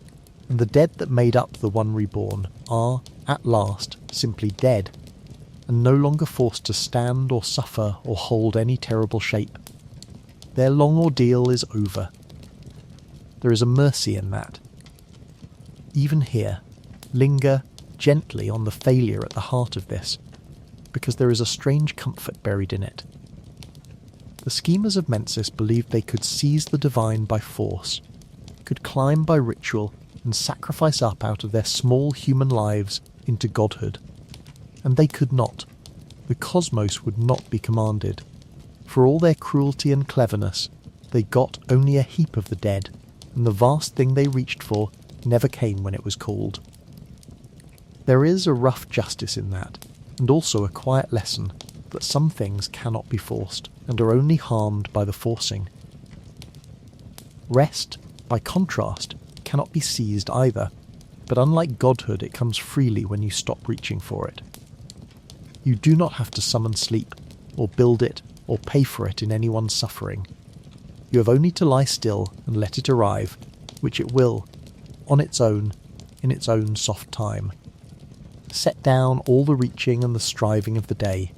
and the dead that made up the One Reborn are, at last, simply dead, and no longer forced to stand or suffer or hold any terrible shape. Their long ordeal is over. There is a mercy in that. Even here, linger gently on the failure at the heart of this, because there is a strange comfort buried in it. The schemers of Mensis believed they could seize the divine by force, could climb by ritual and sacrifice up out of their small human lives into godhood. And they could not. The cosmos would not be commanded. For all their cruelty and cleverness, they got only a heap of the dead, and the vast thing they reached for never came when it was called. There is a rough justice in that, and also a quiet lesson that some things cannot be forced, and are only harmed by the forcing. Rest, by contrast, cannot be seized either, but unlike godhood it comes freely when you stop reaching for it. You do not have to summon sleep, or build it, or pay for it in anyone's suffering. You have only to lie still and let it arrive, which it will, on its own, in its own soft time. Set down all the reaching and the striving of the day.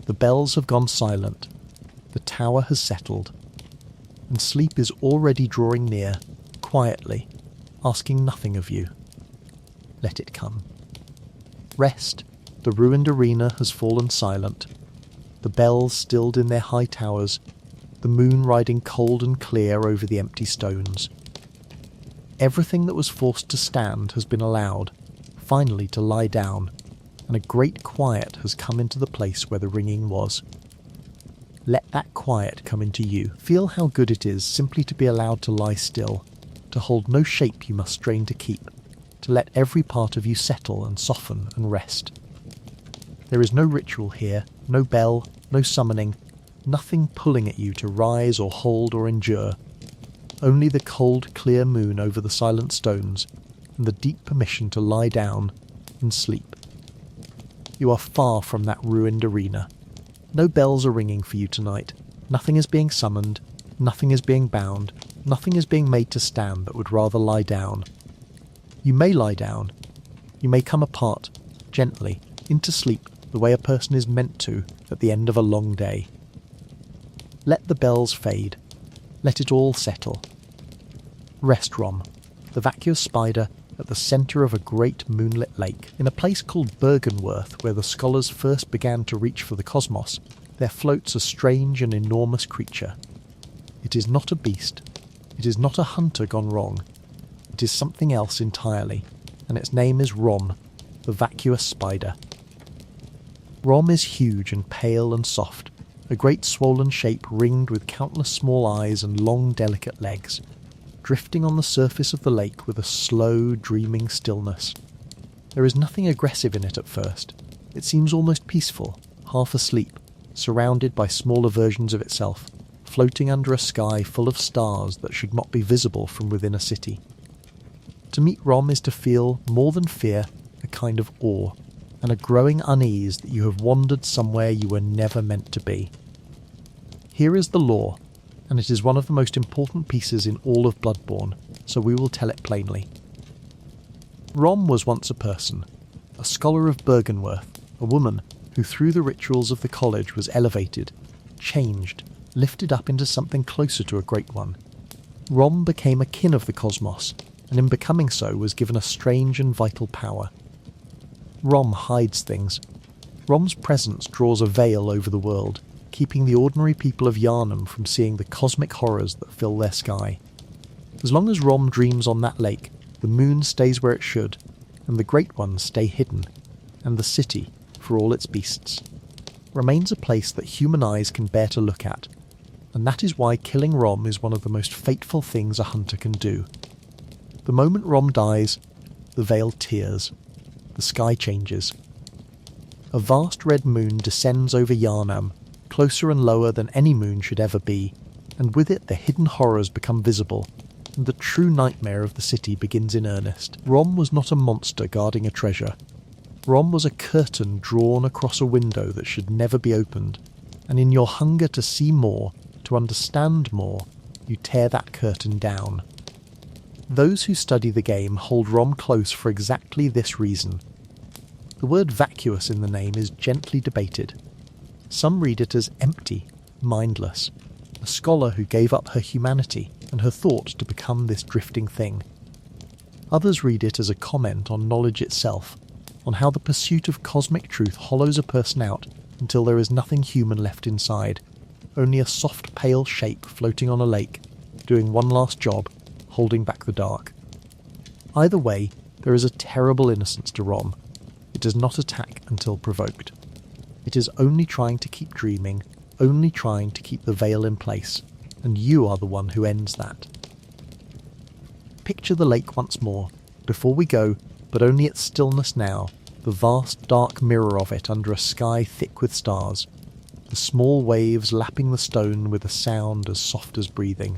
The bells have gone silent, the tower has settled, and sleep is already drawing near, quietly, asking nothing of you. Let it come. Rest, the ruined arena has fallen silent, the bells stilled in their high towers, the moon riding cold and clear over the empty stones. Everything that was forced to stand has been allowed, finally to lie down, and a great quiet has come into the place where the ringing was. Let that quiet come into you. Feel how good it is simply to be allowed to lie still, to hold no shape you must strain to keep, to let every part of you settle and soften and rest. There is no ritual here, no bell, no summoning, nothing pulling at you to rise or hold or endure. Only the cold, clear moon over the silent stones, and the deep permission to lie down and sleep. You are far from that ruined arena. No bells are ringing for you tonight. Nothing is being summoned, nothing is being bound, nothing is being made to stand that would rather lie down. You may lie down. You may come apart, gently, into sleep the way a person is meant to at the end of a long day. Let the bells fade. Let it all settle. Rest Rom, the vacuous spider at the centre of a great moonlit lake. In a place called Bergenworth, where the scholars first began to reach for the cosmos, there floats a strange and enormous creature. It is not a beast. It is not a hunter gone wrong. It is something else entirely, and its name is Rom, the vacuous spider. Rom is huge and pale and soft, a great swollen shape ringed with countless small eyes and long delicate legs, drifting on the surface of the lake with a slow, dreaming stillness. There is nothing aggressive in it at first. It seems almost peaceful, half asleep, surrounded by smaller versions of itself, floating under a sky full of stars that should not be visible from within a city. To meet Rom is to feel, more than fear, a kind of awe, and a growing unease that you have wandered somewhere you were never meant to be. Here is the lore, and it is one of the most important pieces in all of Bloodborne, so we will tell it plainly. Rom was once a person, a scholar of Bergenworth, a woman who through the rituals of the college was elevated, changed, lifted up into something closer to a great one. Rom became a kin of the cosmos, and in becoming so was given a strange and vital power. Rom hides things. Rom's presence draws a veil over the world, keeping the ordinary people of Yharnam from seeing the cosmic horrors that fill their sky. As long as Rom dreams on that lake, the moon stays where it should, and the great ones stay hidden, and the city, for all its beasts, remains a place that human eyes can bear to look at, and that is why killing Rom is one of the most fateful things a hunter can do. The moment Rom dies, the veil tears, the sky changes. A vast red moon descends over Yharnam, closer and lower than any moon should ever be, and with it the hidden horrors become visible, and the true nightmare of the city begins in earnest. Rom was not a monster guarding a treasure. Rom was a curtain drawn across a window that should never be opened, and in your hunger to see more, to understand more, you tear that curtain down. Those who study the game hold Rom close for exactly this reason. The word vacuous in the name is gently debated. Some read it as empty, mindless, a scholar who gave up her humanity and her thought to become this drifting thing. Others read it as a comment on knowledge itself, on how the pursuit of cosmic truth hollows a person out until there is nothing human left inside, only a soft pale shape floating on a lake, doing one last job, holding back the dark. Either way, there is a terrible innocence to Rom. It does not attack until provoked. It is only trying to keep dreaming, only trying to keep the veil in place, and you are the one who ends that. Picture the lake once more, before we go, but only its stillness now, the vast dark mirror of it under a sky thick with stars, the small waves lapping the stone with a sound as soft as breathing.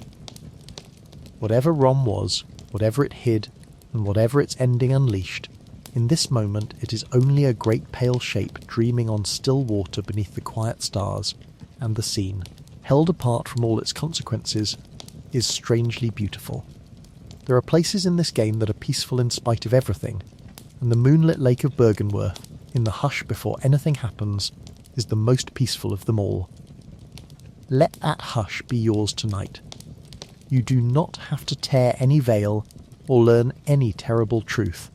Whatever Rom was, whatever it hid, and whatever its ending unleashed, in this moment it is only a great pale shape dreaming on still water beneath the quiet stars, and the scene, held apart from all its consequences, is strangely beautiful. There are places in this game that are peaceful in spite of everything, and the moonlit lake of Bergenworth, in the hush before anything happens, is the most peaceful of them all. Let that hush be yours tonight. You do not have to tear any veil, or learn any terrible truth,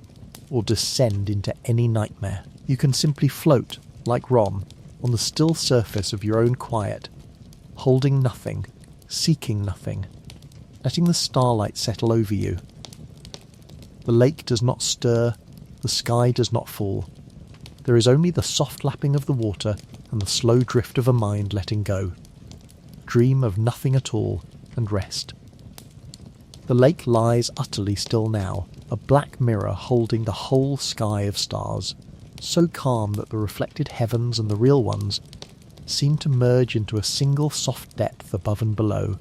or descend into any nightmare. You can simply float, like Rom, on the still surface of your own quiet, holding nothing, seeking nothing, letting the starlight settle over you. The lake does not stir, the sky does not fall. There is only the soft lapping of the water and the slow drift of a mind letting go. Dream of nothing at all, and rest. The lake lies utterly still now, a black mirror holding the whole sky of stars, so calm that the reflected heavens and the real ones seem to merge into a single soft depth above and below.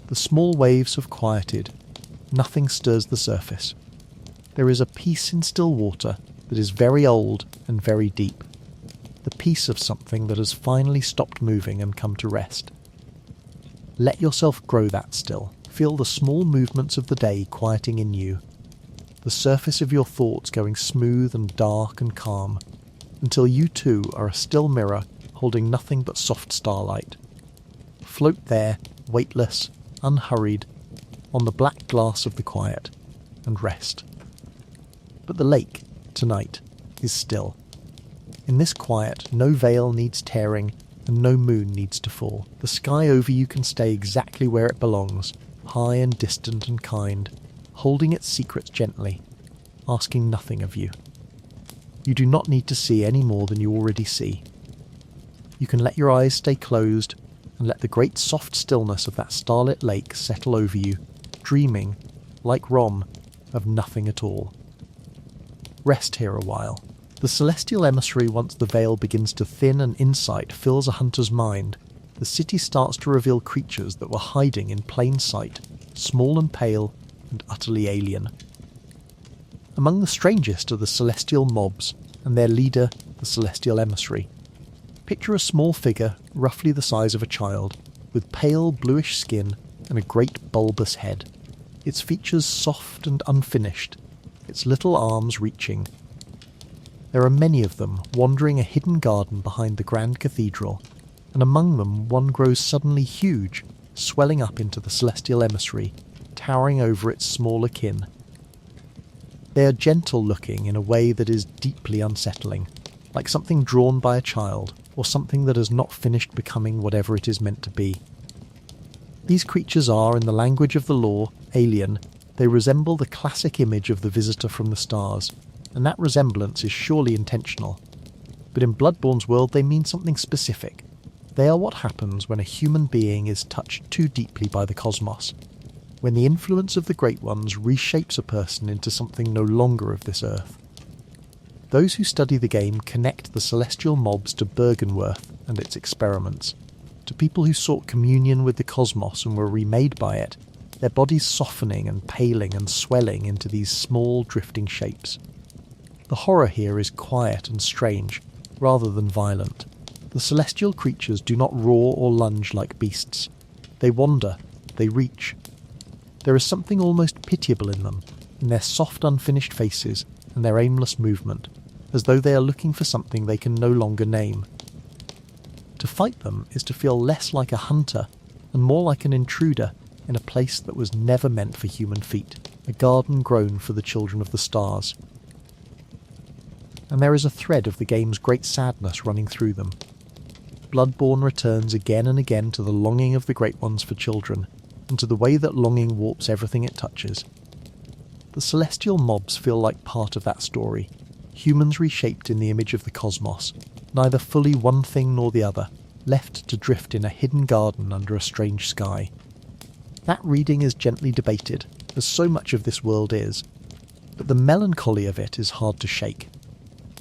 The small waves have quieted, nothing stirs the surface. There is a peace in still water that is very old and very deep. the peace of something that has finally stopped moving and come to rest. Let yourself grow that still. Feel the small movements of the day quieting in you, the surface of your thoughts going smooth and dark and calm, until you too are a still mirror holding nothing but soft starlight. Float there, weightless, unhurried, on the black glass of the quiet, and rest. But the lake, tonight, is still. In this quiet, no veil needs tearing, and no moon needs to fall. The sky over you can stay exactly where it belongs, high and distant and kind, holding its secrets gently, asking nothing of you. You do not need to see any more than you already see. You can let your eyes stay closed and let the great soft stillness of that starlit lake settle over you, dreaming, like Rom, of nothing at all. Rest here a while. The celestial emissary, once the veil begins to thin and insight fills a hunter's mind, the city starts to reveal creatures that were hiding in plain sight, small and pale and utterly alien. Among the strangest are the celestial mobs, and their leader, the celestial emissary. Picture a small figure, roughly the size of a child, with pale bluish skin and a great bulbous head, its features soft and unfinished, its little arms reaching. There are many of them wandering a hidden garden behind the grand cathedral, and among them one grows suddenly huge, swelling up into the celestial emissary, towering over its smaller kin. They are gentle-looking in a way that is deeply unsettling, like something drawn by a child, or something that has not finished becoming whatever it is meant to be. These creatures are, in the language of the law, alien. They resemble the classic image of the visitor from the stars, and that resemblance is surely intentional. But in Bloodborne's world they mean something specific. They are what happens when a human being is touched too deeply by the cosmos, when the influence of the Great Ones reshapes a person into something no longer of this earth. Those who study the game connect the celestial mobs to Bergenworth and its experiments, to people who sought communion with the cosmos and were remade by it, their bodies softening and paling and swelling into these small drifting shapes. The horror here is quiet and strange, rather than violent. The celestial creatures do not roar or lunge like beasts. They wander, they reach. There is something almost pitiable in them, in their soft unfinished faces and their aimless movement, as though they are looking for something they can no longer name. To fight them is to feel less like a hunter and more like an intruder in a place that was never meant for human feet, a garden grown for the children of the stars. And there is a thread of the game's great sadness running through them. Bloodborne returns again and again to the longing of the Great Ones for children, and to the way that longing warps everything it touches. The celestial mobs feel like part of that story, humans reshaped in the image of the cosmos, neither fully one thing nor the other, left to drift in a hidden garden under a strange sky. That reading is gently debated, as so much of this world is, but the melancholy of it is hard to shake.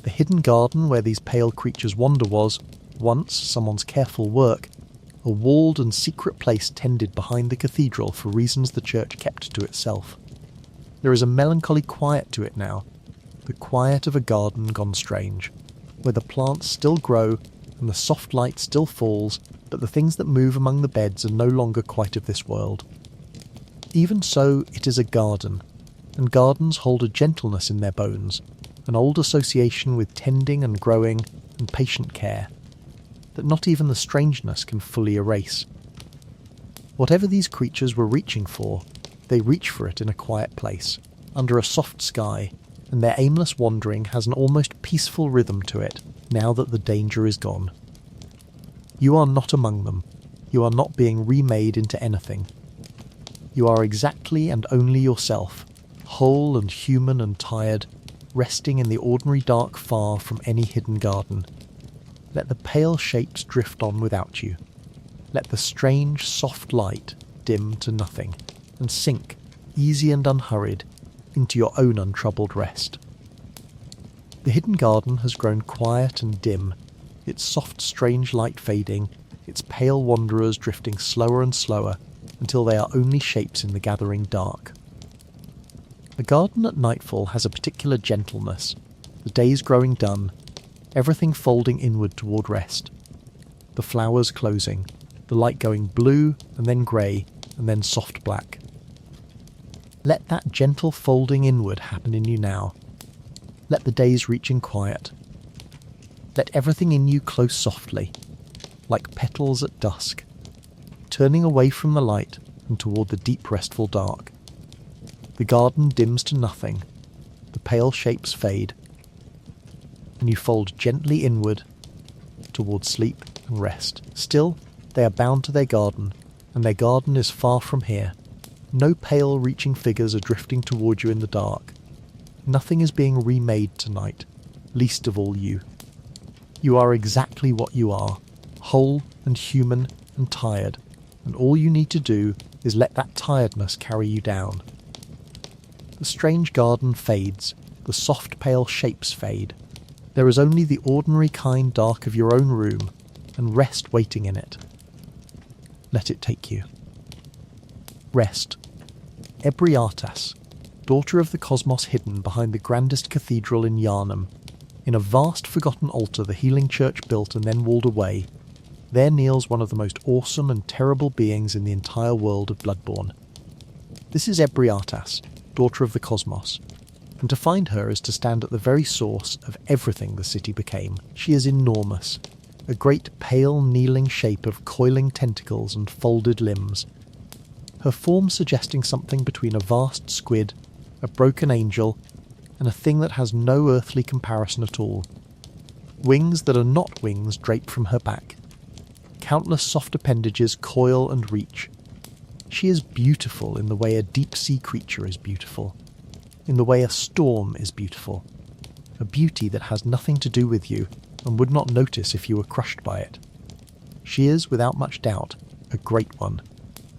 The hidden garden where these pale creatures wander was, once someone's careful work, a walled and secret place tended behind the cathedral for reasons the church kept to itself. There is a melancholy quiet to it now, the quiet of a garden gone strange, where the plants still grow and the soft light still falls, but the things that move among the beds are no longer quite of this world. Even so, it is a garden, and gardens hold a gentleness in their bones, an old association with tending and growing and patient care, that not even the strangeness can fully erase. Whatever these creatures were reaching for, they reach for it in a quiet place, under a soft sky, and their aimless wandering has an almost peaceful rhythm to it, now that the danger is gone. You are not among them. You are not being remade into anything. You are exactly and only yourself, whole and human and tired, resting in the ordinary dark far from any hidden garden. Let the pale shapes drift on without you. Let the strange, soft light dim to nothing, and sink, easy and unhurried, into your own untroubled rest. The hidden garden has grown quiet and dim, its soft, strange light fading, its pale wanderers drifting slower and slower, until they are only shapes in the gathering dark. A garden at nightfall has a particular gentleness, the days growing done, everything folding inward toward rest. The flowers closing, the light going blue and then grey and then soft black. Let that gentle folding inward happen in you now. Let the days reach in quiet. Let everything in you close softly, like petals at dusk, turning away from the light and toward the deep restful dark. The garden dims to nothing, the pale shapes fade, and you fold gently inward towards sleep and rest. Still, they are bound to their garden, and their garden is far from here. No pale reaching figures are drifting toward you in the dark. Nothing is being remade tonight, least of all you. You are exactly what you are, whole and human and tired, and all you need to do is let that tiredness carry you down. The strange garden fades, the soft pale shapes fade. There is only the ordinary kind dark of your own room, and rest waiting in it. Let it take you. Rest. Ebriatas, daughter of the cosmos hidden behind the grandest cathedral in Yharnam, in a vast forgotten altar the healing church built and then walled away, there kneels one of the most awesome and terrible beings in the entire world of Bloodborne. This is Ebriatas, daughter of the cosmos, and to find her is to stand at the very source of everything the city became. She is enormous, a great pale kneeling shape of coiling tentacles and folded limbs, her form suggesting something between a vast squid, a broken angel, and a thing that has no earthly comparison at all. Wings that are not wings drape from her back. Countless soft appendages coil and reach. She is beautiful in the way a deep-sea creature is beautiful, in the way a storm is beautiful, a beauty that has nothing to do with you and would not notice if you were crushed by it. She is, without much doubt, a great one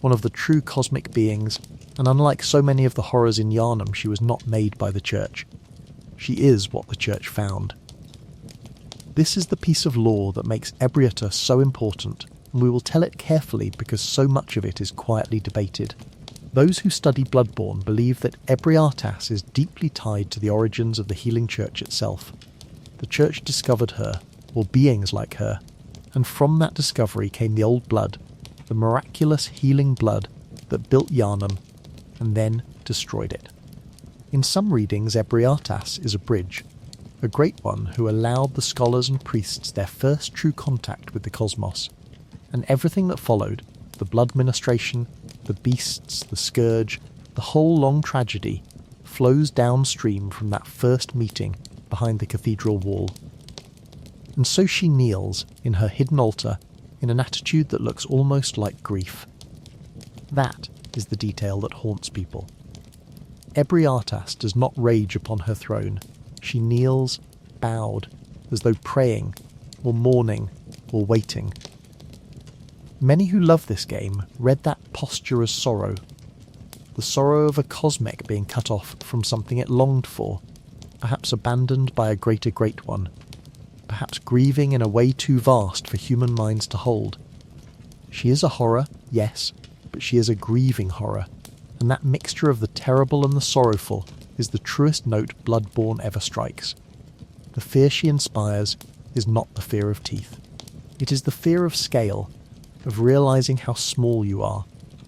of the true cosmic beings, and unlike so many of the horrors in Yharnam, she was not made by the church. She is what the church found. This is the piece of lore that makes Ebriata so important, and we will tell it carefully because so much of it is quietly debated. Those who study Bloodborne believe that Ebriatas is deeply tied to the origins of the healing church itself. The church discovered her, or beings like her, and from that discovery came the old blood, the miraculous healing blood that built Yharnam and then destroyed it. In some readings, Ebriatas is a bridge, a great one who allowed the scholars and priests their first true contact with the cosmos, and everything that followed, the blood ministration, the beasts, the scourge, the whole long tragedy, flows downstream from that first meeting behind the cathedral wall. And so she kneels in her hidden altar in an attitude that looks almost like grief. That is the detail that haunts people. Ebriatas does not rage upon her throne. She kneels, bowed, as though praying, or mourning, or waiting. Many who love this game read that posture as sorrow, the sorrow of a cosmic being cut off from something it longed for, perhaps abandoned by a greater great one, perhaps grieving in a way too vast for human minds to hold. She is a horror, yes, but she is a grieving horror, and that mixture of the terrible and the sorrowful is the truest note Bloodborne ever strikes. The fear she inspires is not the fear of teeth. It is the fear of scale, of realizing how small you are,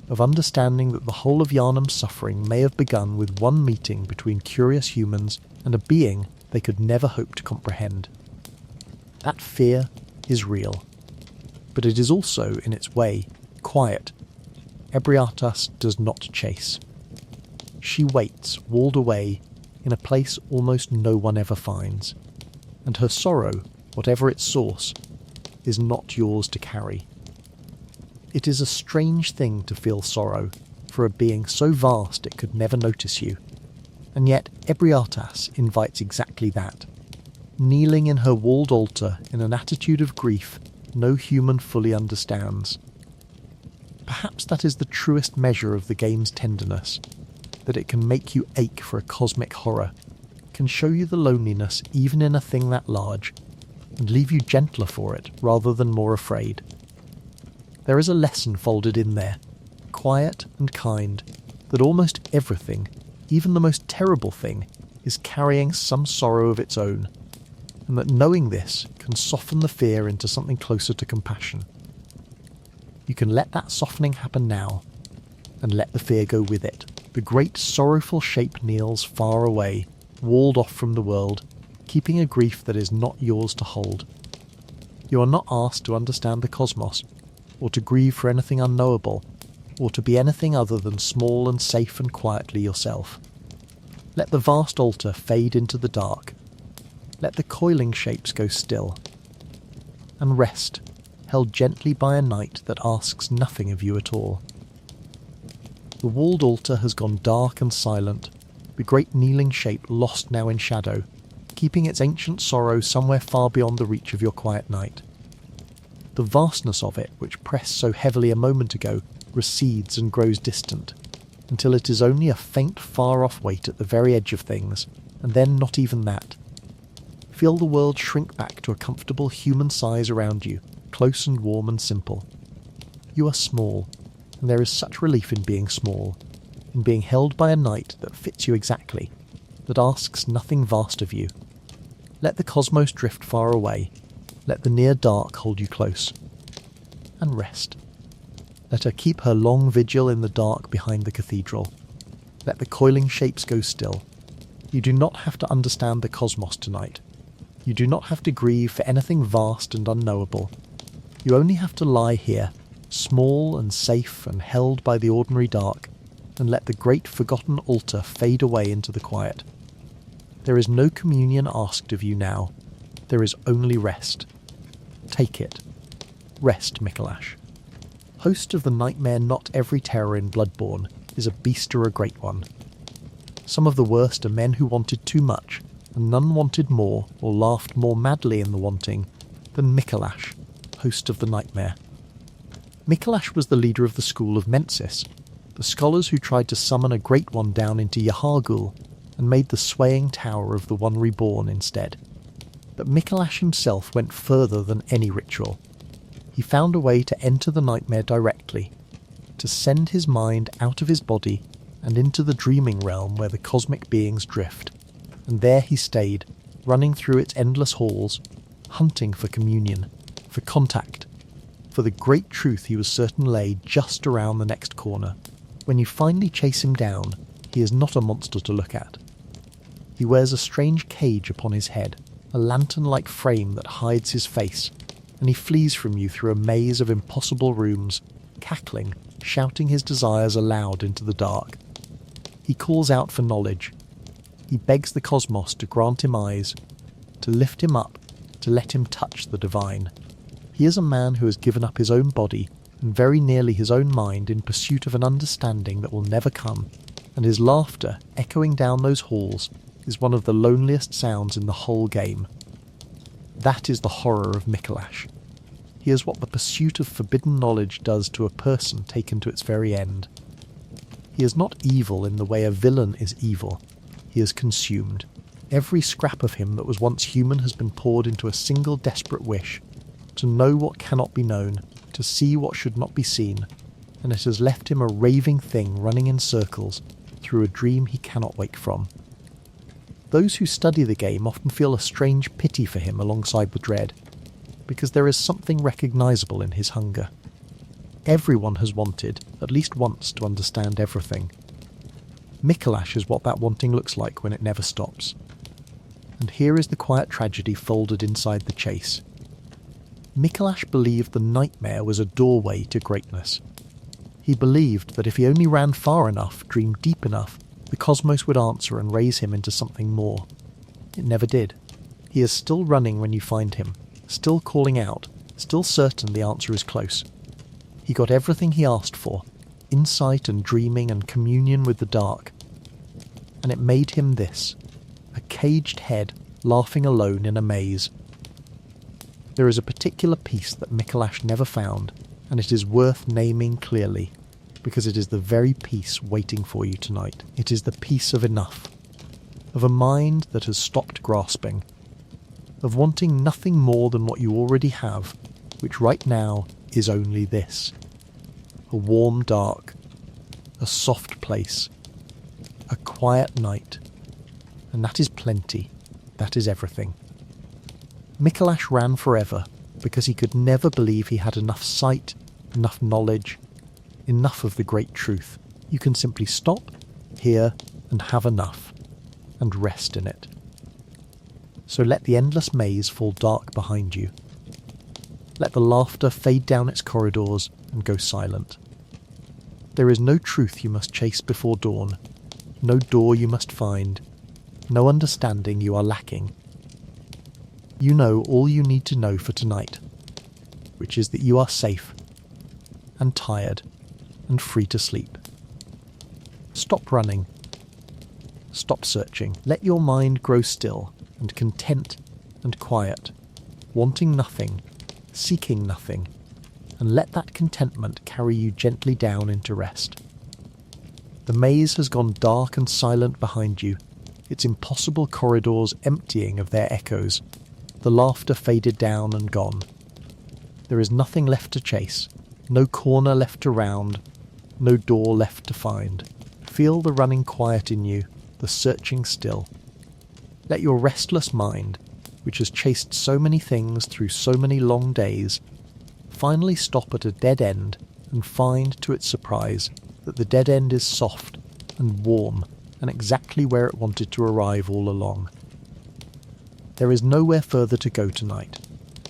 of understanding that the whole of Yharnam's suffering may have begun with one meeting between curious humans and a being they could never hope to comprehend. That fear is real, but it is also, in its way, quiet. Ebriatas does not chase. She waits, walled away, in a place almost no one ever finds, and her sorrow, whatever its source, is not yours to carry. It is a strange thing to feel sorrow for a being so vast it could never notice you, and yet Ebriatas invites exactly that. Kneeling in her walled altar in an attitude of grief no human fully understands. Perhaps that is the truest measure of the game's tenderness, that it can make you ache for a cosmic horror, can show you the loneliness even in a thing that large, and leave you gentler for it rather than more afraid. There is a lesson folded in there, quiet and kind, that almost everything, even the most terrible thing, is carrying some sorrow of its own, and that knowing this can soften the fear into something closer to compassion. You can let that softening happen now, and let the fear go with it. The great sorrowful shape kneels far away, walled off from the world, keeping a grief that is not yours to hold. You are not asked to understand the cosmos, or to grieve for anything unknowable, or to be anything other than small and safe and quietly yourself. Let the vast altar fade into the dark. Let the coiling shapes go still. And rest, held gently by a night that asks nothing of you at all. The walled altar has gone dark and silent, the great kneeling shape lost now in shadow, keeping its ancient sorrow somewhere far beyond the reach of your quiet night. The vastness of it, which pressed so heavily a moment ago, recedes and grows distant, until it is only a faint far-off weight at the very edge of things, and then not even that. Feel the world shrink back to a comfortable human size around you, close and warm and simple. You are small, and there is such relief in being small, in being held by a night that fits you exactly, that asks nothing vast of you. Let the cosmos drift far away, let the near dark hold you close, and rest. Let her keep her long vigil in the dark behind the cathedral. Let the coiling shapes go still. You do not have to understand the cosmos tonight. You do not have to grieve for anything vast and unknowable. You only have to lie here, small and safe and held by the ordinary dark, and let the great forgotten altar fade away into the quiet. There is no communion asked of you now. There is only rest. Take it. Rest, Mikolash. Host of the nightmare not every terror in Bloodborne is a beast or a great one. Some of the worst are men who wanted too much, and none wanted more or laughed more madly in the wanting than Mikolash, host of the nightmare. Mikolash was the leader of the school of Mensis, the scholars who tried to summon a great one down into Yahargul and made the swaying tower of the one reborn instead. But Mikolash himself went further than any ritual. He found a way to enter the nightmare directly, to send his mind out of his body and into the dreaming realm where the cosmic beings drift. And there he stayed, running through its endless halls, hunting for communion, for contact, for the great truth he was certain lay just around the next corner. When you finally chase him down, he is not a monster to look at. He wears a strange cage upon his head, a lantern-like frame that hides his face, and he flees from you through a maze of impossible rooms, cackling, shouting his desires aloud into the dark. He calls out for knowledge. He begs the cosmos to grant him eyes, to lift him up, to let him touch the divine. He is a man who has given up his own body and very nearly his own mind in pursuit of an understanding that will never come, and his laughter, echoing down those halls, is one of the loneliest sounds in the whole game. That is the horror of Mikolash. He is what the pursuit of forbidden knowledge does to a person taken to its very end. He is not evil in the way a villain is evil. He is consumed. Every scrap of him that was once human has been poured into a single desperate wish, to know what cannot be known, to see what should not be seen, and it has left him a raving thing running in circles through a dream he cannot wake from. Those who study the game often feel a strange pity for him alongside the dread, because there is something recognisable in his hunger. Everyone has wanted, at least once, to understand everything. Mikolash is what that wanting looks like when it never stops. And here is the quiet tragedy folded inside the chase. Mikolash believed the nightmare was a doorway to greatness. He believed that if he only ran far enough, dreamed deep enough, the cosmos would answer and raise him into something more. It never did. He is still running when you find him, still calling out, still certain the answer is close. He got everything he asked for, insight and dreaming and communion with the dark. And it made him this, a caged head laughing alone in a maze. There is a particular peace that Mikolash never found, and it is worth naming clearly, because it is the very peace waiting for you tonight. It is the peace of enough, of a mind that has stopped grasping, of wanting nothing more than what you already have, which right now is only this: a warm dark, a soft place, a quiet night, and that is plenty, that is everything. Mikolash ran forever because he could never believe he had enough sight, enough knowledge, enough of the great truth. You can simply stop, hear, and have enough, and rest in it. So let the endless maze fall dark behind you. Let the laughter fade down its corridors and go silent. There is no truth you must chase before dawn, no door you must find, no understanding you are lacking. You know all you need to know for tonight, which is that you are safe, and tired, and free to sleep. Stop running. Stop searching. Let your mind grow still, and content, and quiet, wanting nothing, seeking nothing, and let that contentment carry you gently down into rest. The maze has gone dark and silent behind you, its impossible corridors emptying of their echoes, the laughter faded down and gone. There is nothing left to chase, no corner left to round, no door left to find. Feel the running quiet in you, the searching still. Let your restless mind, which has chased so many things through so many long days, finally stop at a dead end and find, to its surprise, that the dead end is soft and warm and exactly where it wanted to arrive all along. There is nowhere further to go tonight.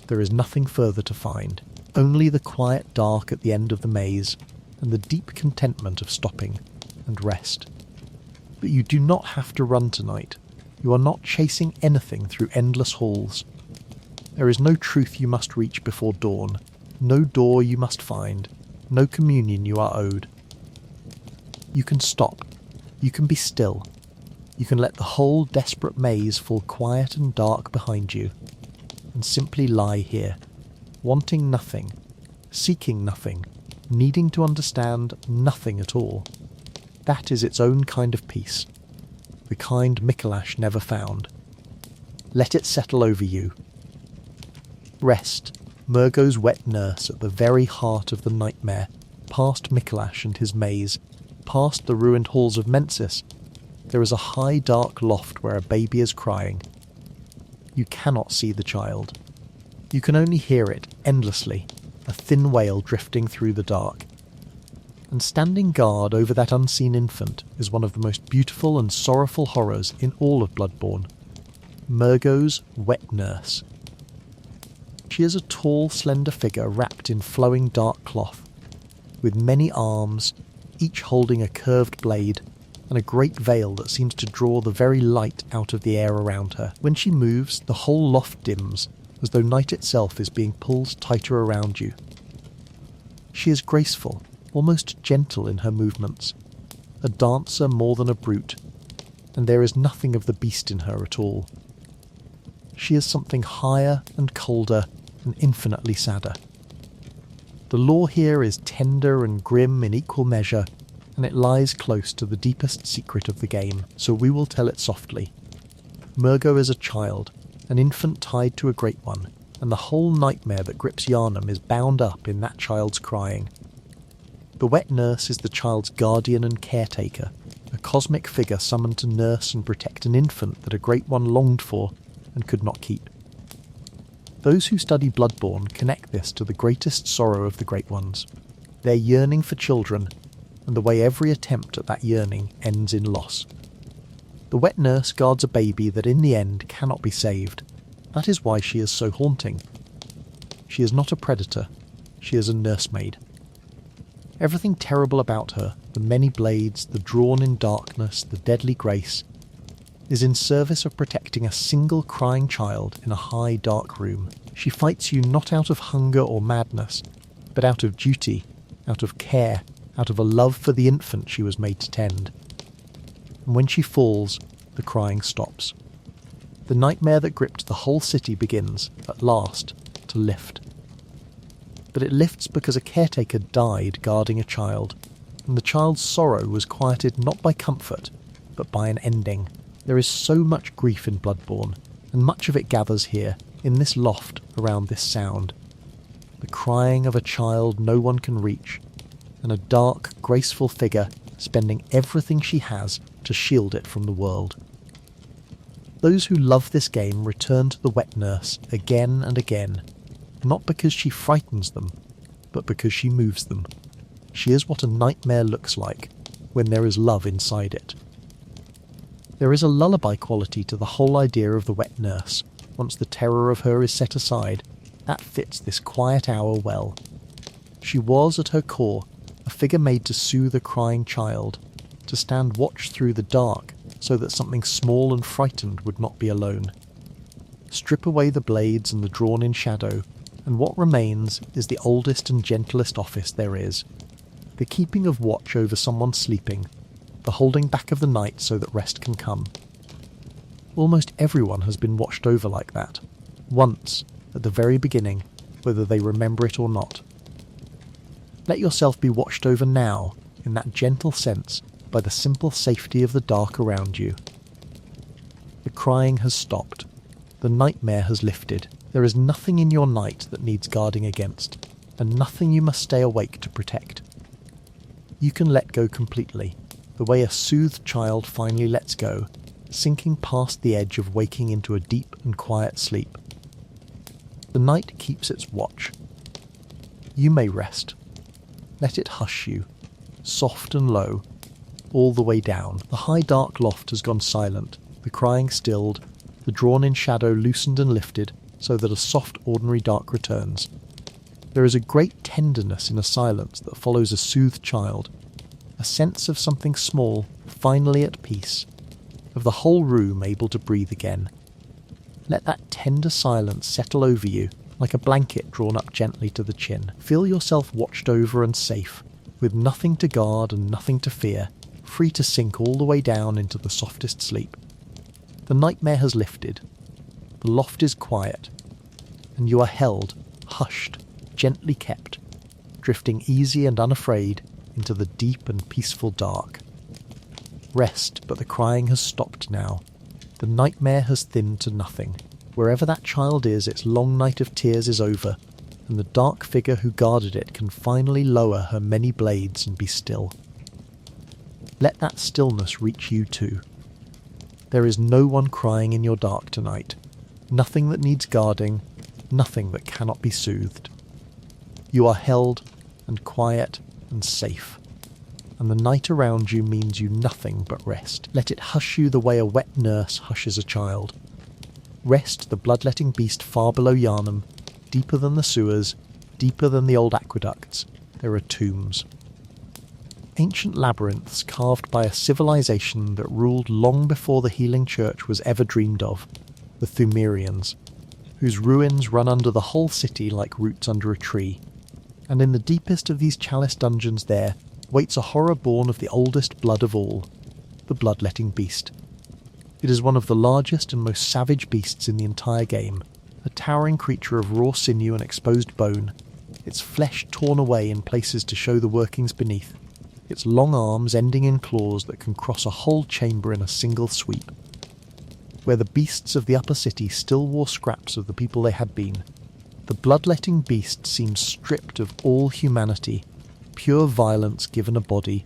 There is nothing further to find. Only the quiet dark at the end of the maze and the deep contentment of stopping and rest. But you do not have to run tonight. You are not chasing anything through endless halls. There is no truth you must reach before dawn, no door you must find, no communion you are owed. You can stop. You can be still. You can let the whole desperate maze fall quiet and dark behind you, and simply lie here, wanting nothing, seeking nothing, needing to understand nothing at all. That is its own kind of peace, the kind Mikolash never found. Let it settle over you. Rest, Murgo's wet nurse at the very heart of the nightmare, past Mikolash and his maze, past the ruined halls of Mensis. There is a high dark loft where a baby is crying. You cannot see the child. You can only hear it endlessly, a thin wail drifting through the dark. And standing guard over that unseen infant is one of the most beautiful and sorrowful horrors in all of Bloodborne, Murgo's wet nurse. She is a tall, slender figure wrapped in flowing dark cloth, with many arms, each holding a curved blade, and a great veil that seems to draw the very light out of the air around her. When she moves, the whole loft dims, as though night itself is being pulled tighter around you. She is graceful, almost gentle in her movements, a dancer more than a brute, and there is nothing of the beast in her at all. She is something higher and colder and infinitely sadder. The lore here is tender and grim in equal measure, and it lies close to the deepest secret of the game, so we will tell it softly. Murgo is a child, an infant tied to a great one, and the whole nightmare that grips Yharnam is bound up in that child's crying. The wet nurse is the child's guardian and caretaker, a cosmic figure summoned to nurse and protect an infant that a great one longed for and could not keep. Those who study Bloodborne connect this to the greatest sorrow of the Great Ones, their yearning for children, and the way every attempt at that yearning ends in loss. The wet nurse guards a baby that in the end cannot be saved. That is why she is so haunting. She is not a predator, she is a nursemaid. Everything terrible about her, the many blades, the drawn-in darkness, the deadly grace, is in service of protecting a single crying child in a high dark room. She fights you not out of hunger or madness, but out of duty, out of care, out of a love for the infant she was made to tend. And when she falls, the crying stops. The nightmare that gripped the whole city begins, at last, to lift. But it lifts because a caretaker died guarding a child, and the child's sorrow was quieted not by comfort, but by an ending. There is so much grief in Bloodborne, and much of it gathers here, in this loft around this sound. The crying of a child no one can reach, and a dark, graceful figure spending everything she has to shield it from the world. Those who love this game return to the wet nurse again and again, not because she frightens them, but because she moves them. She is what a nightmare looks like when there is love inside it. There is a lullaby quality to the whole idea of the wet nurse. Once the terror of her is set aside, that fits this quiet hour well. She was, at her core, a figure made to soothe a crying child, to stand watch through the dark so that something small and frightened would not be alone. Strip away the blades and the drawn-in shadow, and what remains is the oldest and gentlest office there is. The keeping of watch over someone sleeping, the holding back of the night so that rest can come. Almost everyone has been watched over like that, once, at the very beginning, whether they remember it or not. Let yourself be watched over now, in that gentle sense, by the simple safety of the dark around you. The crying has stopped. The nightmare has lifted. There is nothing in your night that needs guarding against, and nothing you must stay awake to protect. You can let go completely, the way a soothed child finally lets go, sinking past the edge of waking into a deep and quiet sleep. The night keeps its watch. You may rest. Let it hush you, soft and low, all the way down. The high dark loft has gone silent, the crying stilled, the drawn-in shadow loosened and lifted so that a soft ordinary dark returns. There is a great tenderness in a silence that follows a soothed child, a sense of something small, finally at peace, of the whole room able to breathe again. Let that tender silence settle over you like a blanket drawn up gently to the chin. Feel yourself watched over and safe, with nothing to guard and nothing to fear, free to sink all the way down into the softest sleep. The nightmare has lifted. The loft is quiet, and you are held, hushed, gently kept, drifting easy and unafraid into the deep and peaceful dark. Rest, but the crying has stopped now. The nightmare has thinned to nothing. Wherever that child is, its long night of tears is over, and the dark figure who guarded it can finally lower her many blades and be still. Let that stillness reach you too. There is no one crying in your dark tonight, nothing that needs guarding, nothing that cannot be soothed. You are held and quiet and safe, and the night around you means you nothing but rest. Let it hush you the way a wet nurse hushes a child. Rest the bloodletting beast far below Yharnam, deeper than the sewers, deeper than the old aqueducts. There are tombs. Ancient labyrinths carved by a civilization that ruled long before the healing church was ever dreamed of, the Thumerians, whose ruins run under the whole city like roots under a tree. And in the deepest of these chalice dungeons there waits a horror born of the oldest blood of all, the bloodletting beast. It is one of the largest and most savage beasts in the entire game, a towering creature of raw sinew and exposed bone, its flesh torn away in places to show the workings beneath, its long arms ending in claws that can cross a whole chamber in a single sweep. Where the beasts of the upper city still wore scraps of the people they had been, the bloodletting beast seems stripped of all humanity, pure violence given a body,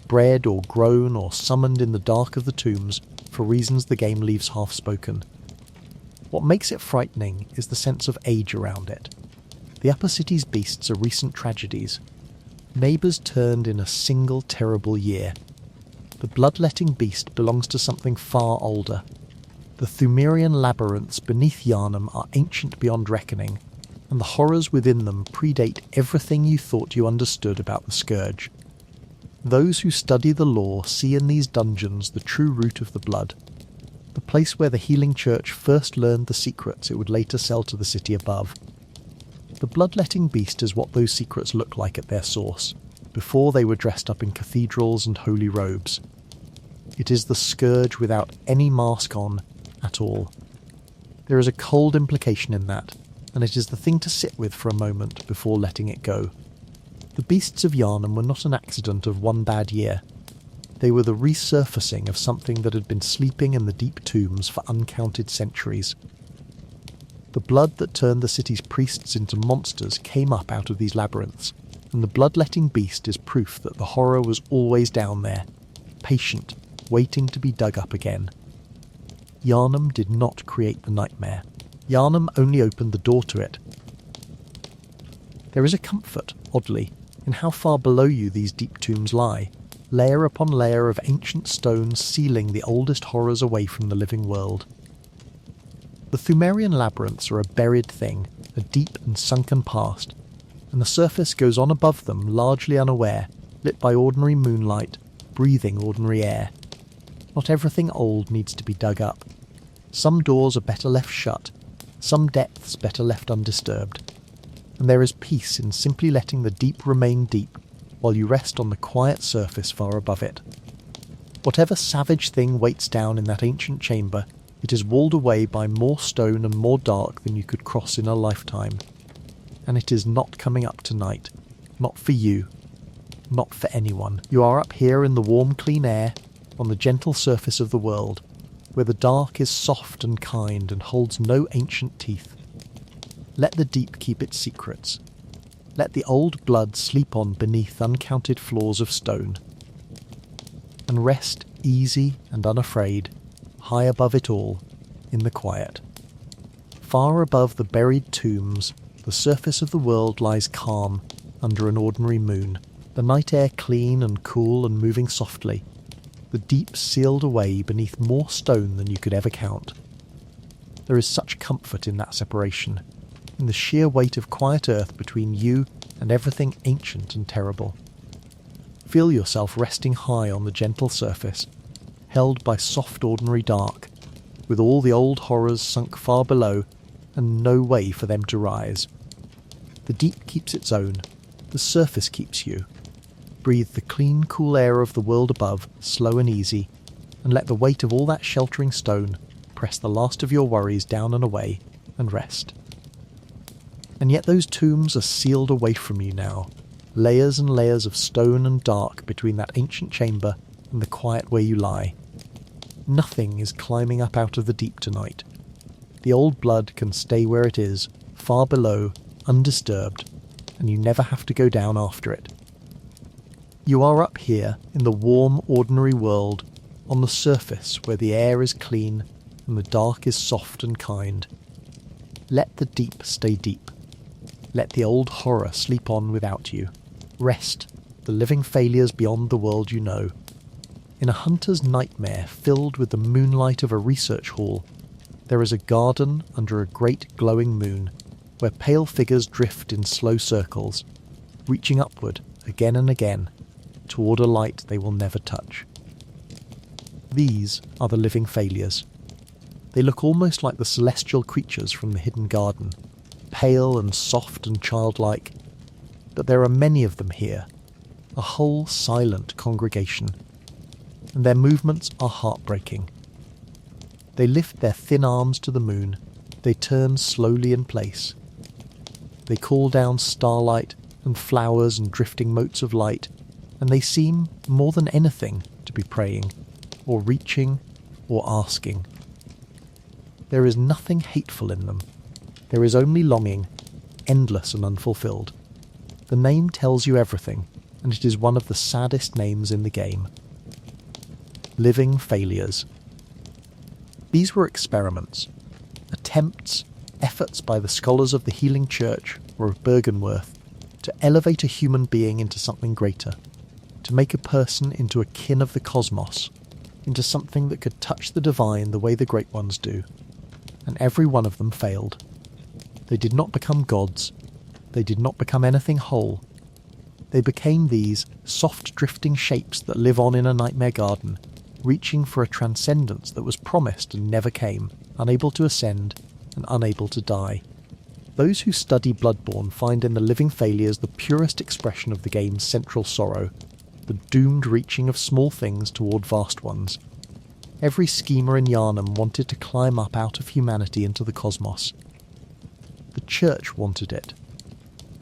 bred or grown or summoned in the dark of the tombs for reasons the game leaves half-spoken. What makes it frightening is the sense of age around it. The upper city's beasts are recent tragedies. Neighbours turned in a single terrible year. The bloodletting beast belongs to something far older. The Thumerian labyrinths beneath Yharnam are ancient beyond reckoning, and the horrors within them predate everything you thought you understood about the Scourge. Those who study the lore see in these dungeons the true root of the blood, the place where the healing church first learned the secrets it would later sell to the city above. The bloodletting beast is what those secrets look like at their source, before they were dressed up in cathedrals and holy robes. It is the Scourge without any mask on at all. There is a cold implication in that, and it is the thing to sit with for a moment before letting it go. The beasts of Yharnam were not an accident of one bad year. They were the resurfacing of something that had been sleeping in the deep tombs for uncounted centuries. The blood that turned the city's priests into monsters came up out of these labyrinths, and the bloodletting beast is proof that the horror was always down there, patient, waiting to be dug up again. Yharnam did not create the nightmare. Yharnam only opened the door to it. There is a comfort, oddly, in how far below you these deep tombs lie, layer upon layer of ancient stones sealing the oldest horrors away from the living world. The Thumerian labyrinths are a buried thing, a deep and sunken past, and the surface goes on above them largely unaware, lit by ordinary moonlight, breathing ordinary air. Not everything old needs to be dug up. Some doors are better left shut, some depths better left undisturbed, and there is peace in simply letting the deep remain deep while you rest on the quiet surface far above it. Whatever savage thing waits down in that ancient chamber, it is walled away by more stone and more dark than you could cross in a lifetime. And it is not coming up tonight. Not for you. Not for anyone. You are up here in the warm, clean air, on the gentle surface of the world, where the dark is soft and kind and holds no ancient teeth. Let the deep keep its secrets. Let the old blood sleep on beneath uncounted floors of stone. And rest easy and unafraid, high above it all, in the quiet. Far above the buried tombs, the surface of the world lies calm under an ordinary moon, the night air clean and cool and moving softly, the deep sealed away beneath more stone than you could ever count. There is such comfort in that separation, in the sheer weight of quiet earth between you and everything ancient and terrible. Feel yourself resting high on the gentle surface, held by soft ordinary dark, with all the old horrors sunk far below and no way for them to rise. The deep keeps its own, the surface keeps you. Breathe the clean, cool air of the world above, slow and easy, and let the weight of all that sheltering stone press the last of your worries down and away, and rest. And yet those tombs are sealed away from you now, layers and layers of stone and dark between that ancient chamber and the quiet where you lie. Nothing is climbing up out of the deep tonight. The old blood can stay where it is, far below, undisturbed, and you never have to go down after it. You are up here in the warm, ordinary world, on the surface where the air is clean and the dark is soft and kind. Let the deep stay deep. Let the old horror sleep on without you. Rest, the living failures beyond the world you know. In a hunter's nightmare filled with the moonlight of a research hall, there is a garden under a great glowing moon, where pale figures drift in slow circles, reaching upward again and again, toward a light they will never touch. These are the living failures. They look almost like the celestial creatures from the hidden garden, pale and soft and childlike, but there are many of them here, a whole silent congregation, and their movements are heartbreaking. They lift their thin arms to the moon, they turn slowly in place. They call down starlight and flowers and drifting motes of light, and they seem, more than anything, to be praying, or reaching, or asking. There is nothing hateful in them. There is only longing, endless and unfulfilled. The name tells you everything, and it is one of the saddest names in the game. Living failures. These were experiments, attempts, efforts by the scholars of the Healing Church or of Bergenworth to elevate a human being into something greater, to make a person into a kin of the cosmos, into something that could touch the divine the way the great ones do, and every one of them failed. They did not become gods. They did not become anything whole. They became these soft drifting shapes that live on in a nightmare garden, reaching for a transcendence that was promised and never came, unable to ascend and unable to die. Those who study Bloodborne find in the living failures the purest expression of the game's central sorrow, the doomed reaching of small things toward vast ones. Every schemer in Yharnam wanted to climb up out of humanity into the cosmos. The Church wanted it.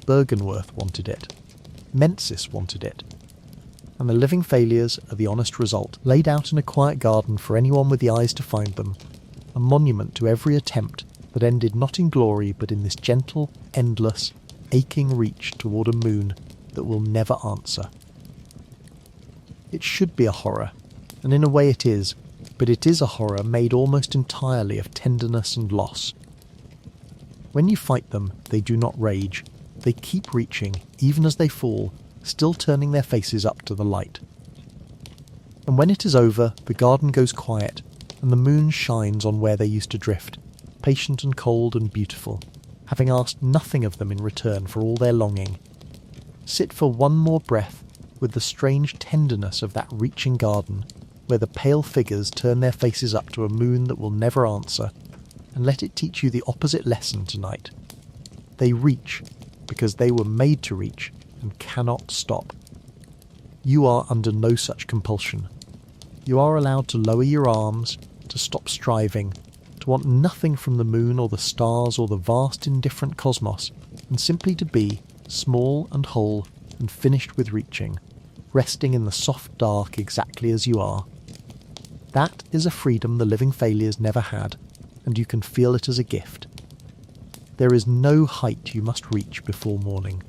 Bergenworth wanted it. Mensis wanted it. And the living failures are the honest result, laid out in a quiet garden for anyone with the eyes to find them, a monument to every attempt that ended not in glory but in this gentle, endless, aching reach toward a moon that will never answer. It should be a horror, and in a way it is, but it is a horror made almost entirely of tenderness and loss. When you fight them, they do not rage. They keep reaching, even as they fall, still turning their faces up to the light. And when it is over, the garden goes quiet, and the moon shines on where they used to drift, patient and cold and beautiful, having asked nothing of them in return for all their longing. Sit for one more breath with the strange tenderness of that reaching garden, where the pale figures turn their faces up to a moon that will never answer, and let it teach you the opposite lesson tonight. They reach because they were made to reach and cannot stop. You are under no such compulsion. You are allowed to lower your arms, to stop striving, to want nothing from the moon or the stars or the vast indifferent cosmos, and simply to be small and whole and finished with reaching, resting in the soft dark exactly as you are. That is a freedom the living failures never had, and you can feel it as a gift. There is no height you must reach before morning,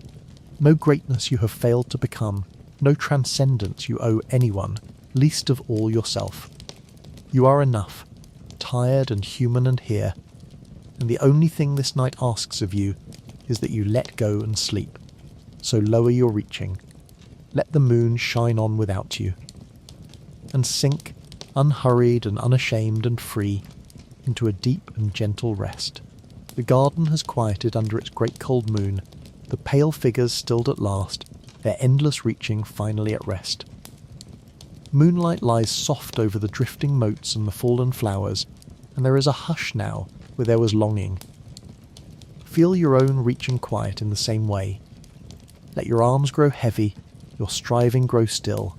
no greatness you have failed to become, no transcendence you owe anyone, least of all yourself. You are enough, tired and human and here, and the only thing this night asks of you is that you let go and sleep. So lower your reaching, let the moon shine on without you, and sink, unhurried and unashamed and free, into a deep and gentle rest. The garden has quieted under its great cold moon, the pale figures stilled at last, their endless reaching finally at rest. Moonlight lies soft over the drifting moats and the fallen flowers, and there is a hush now where there was longing. Feel your own reaching quiet in the same way. Let your arms grow heavy, your striving grow still.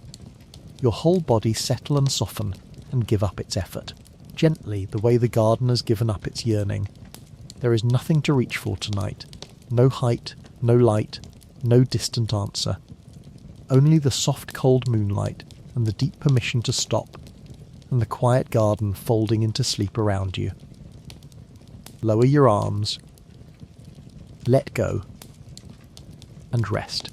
Your whole body settle and soften and give up its effort, gently the way the garden has given up its yearning. There is nothing to reach for tonight, no height, no light, no distant answer. Only the soft cold moonlight and the deep permission to stop, and the quiet garden folding into sleep around you. Lower your arms, let go, and rest.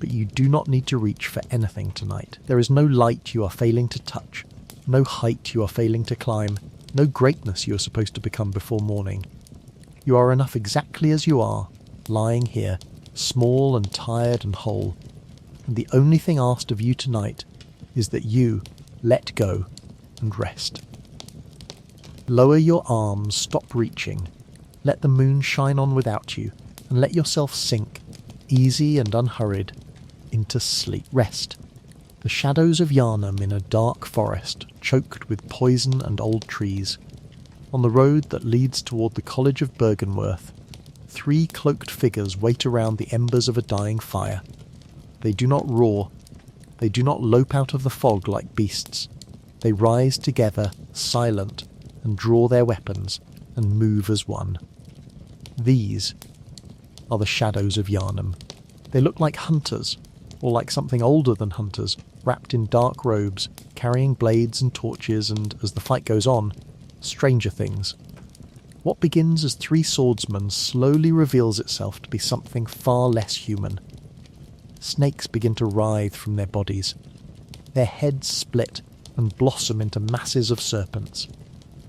But you do not need to reach for anything tonight. There is no light you are failing to touch, no height you are failing to climb, no greatness you are supposed to become before morning. You are enough exactly as you are, lying here, small and tired and whole, and the only thing asked of you tonight is that you let go and rest. Lower your arms, stop reaching, let the moon shine on without you, and let yourself sink, easy and unhurried, into sleep. Rest. The shadows of Yharnam in a dark forest, choked with poison and old trees. On the road that leads toward the College of Bergenworth, 3 cloaked figures wait around the embers of a dying fire. They do not roar. They do not lope out of the fog like beasts. They rise together, silent, and draw their weapons, and move as one. These are the shadows of Yharnam. They look like hunters, or like something older than hunters, wrapped in dark robes, carrying blades and torches and, as the fight goes on, stranger things. What begins as 3 swordsmen slowly reveals itself to be something far less human. Snakes begin to writhe from their bodies. Their heads split and blossom into masses of serpents.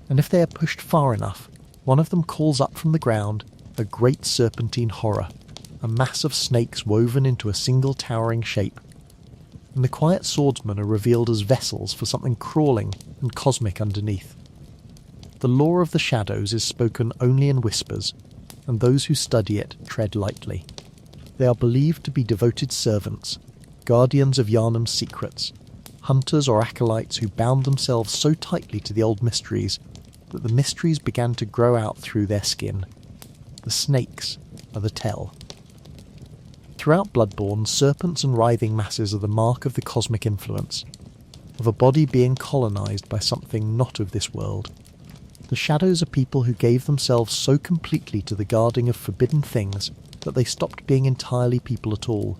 And if they are pushed far enough, one of them calls up from the ground a great serpentine horror, a mass of snakes woven into a single towering shape. And the quiet swordsmen are revealed as vessels for something crawling and cosmic underneath. The lore of the shadows is spoken only in whispers, and those who study it tread lightly. They are believed to be devoted servants, guardians of Yharnam's secrets, hunters or acolytes who bound themselves so tightly to the old mysteries that the mysteries began to grow out through their skin. The snakes are the tell. Throughout Bloodborne, serpents and writhing masses are the mark of the cosmic influence, of a body being colonized by something not of this world. The shadows are people who gave themselves so completely to the guarding of forbidden things that they stopped being entirely people at all,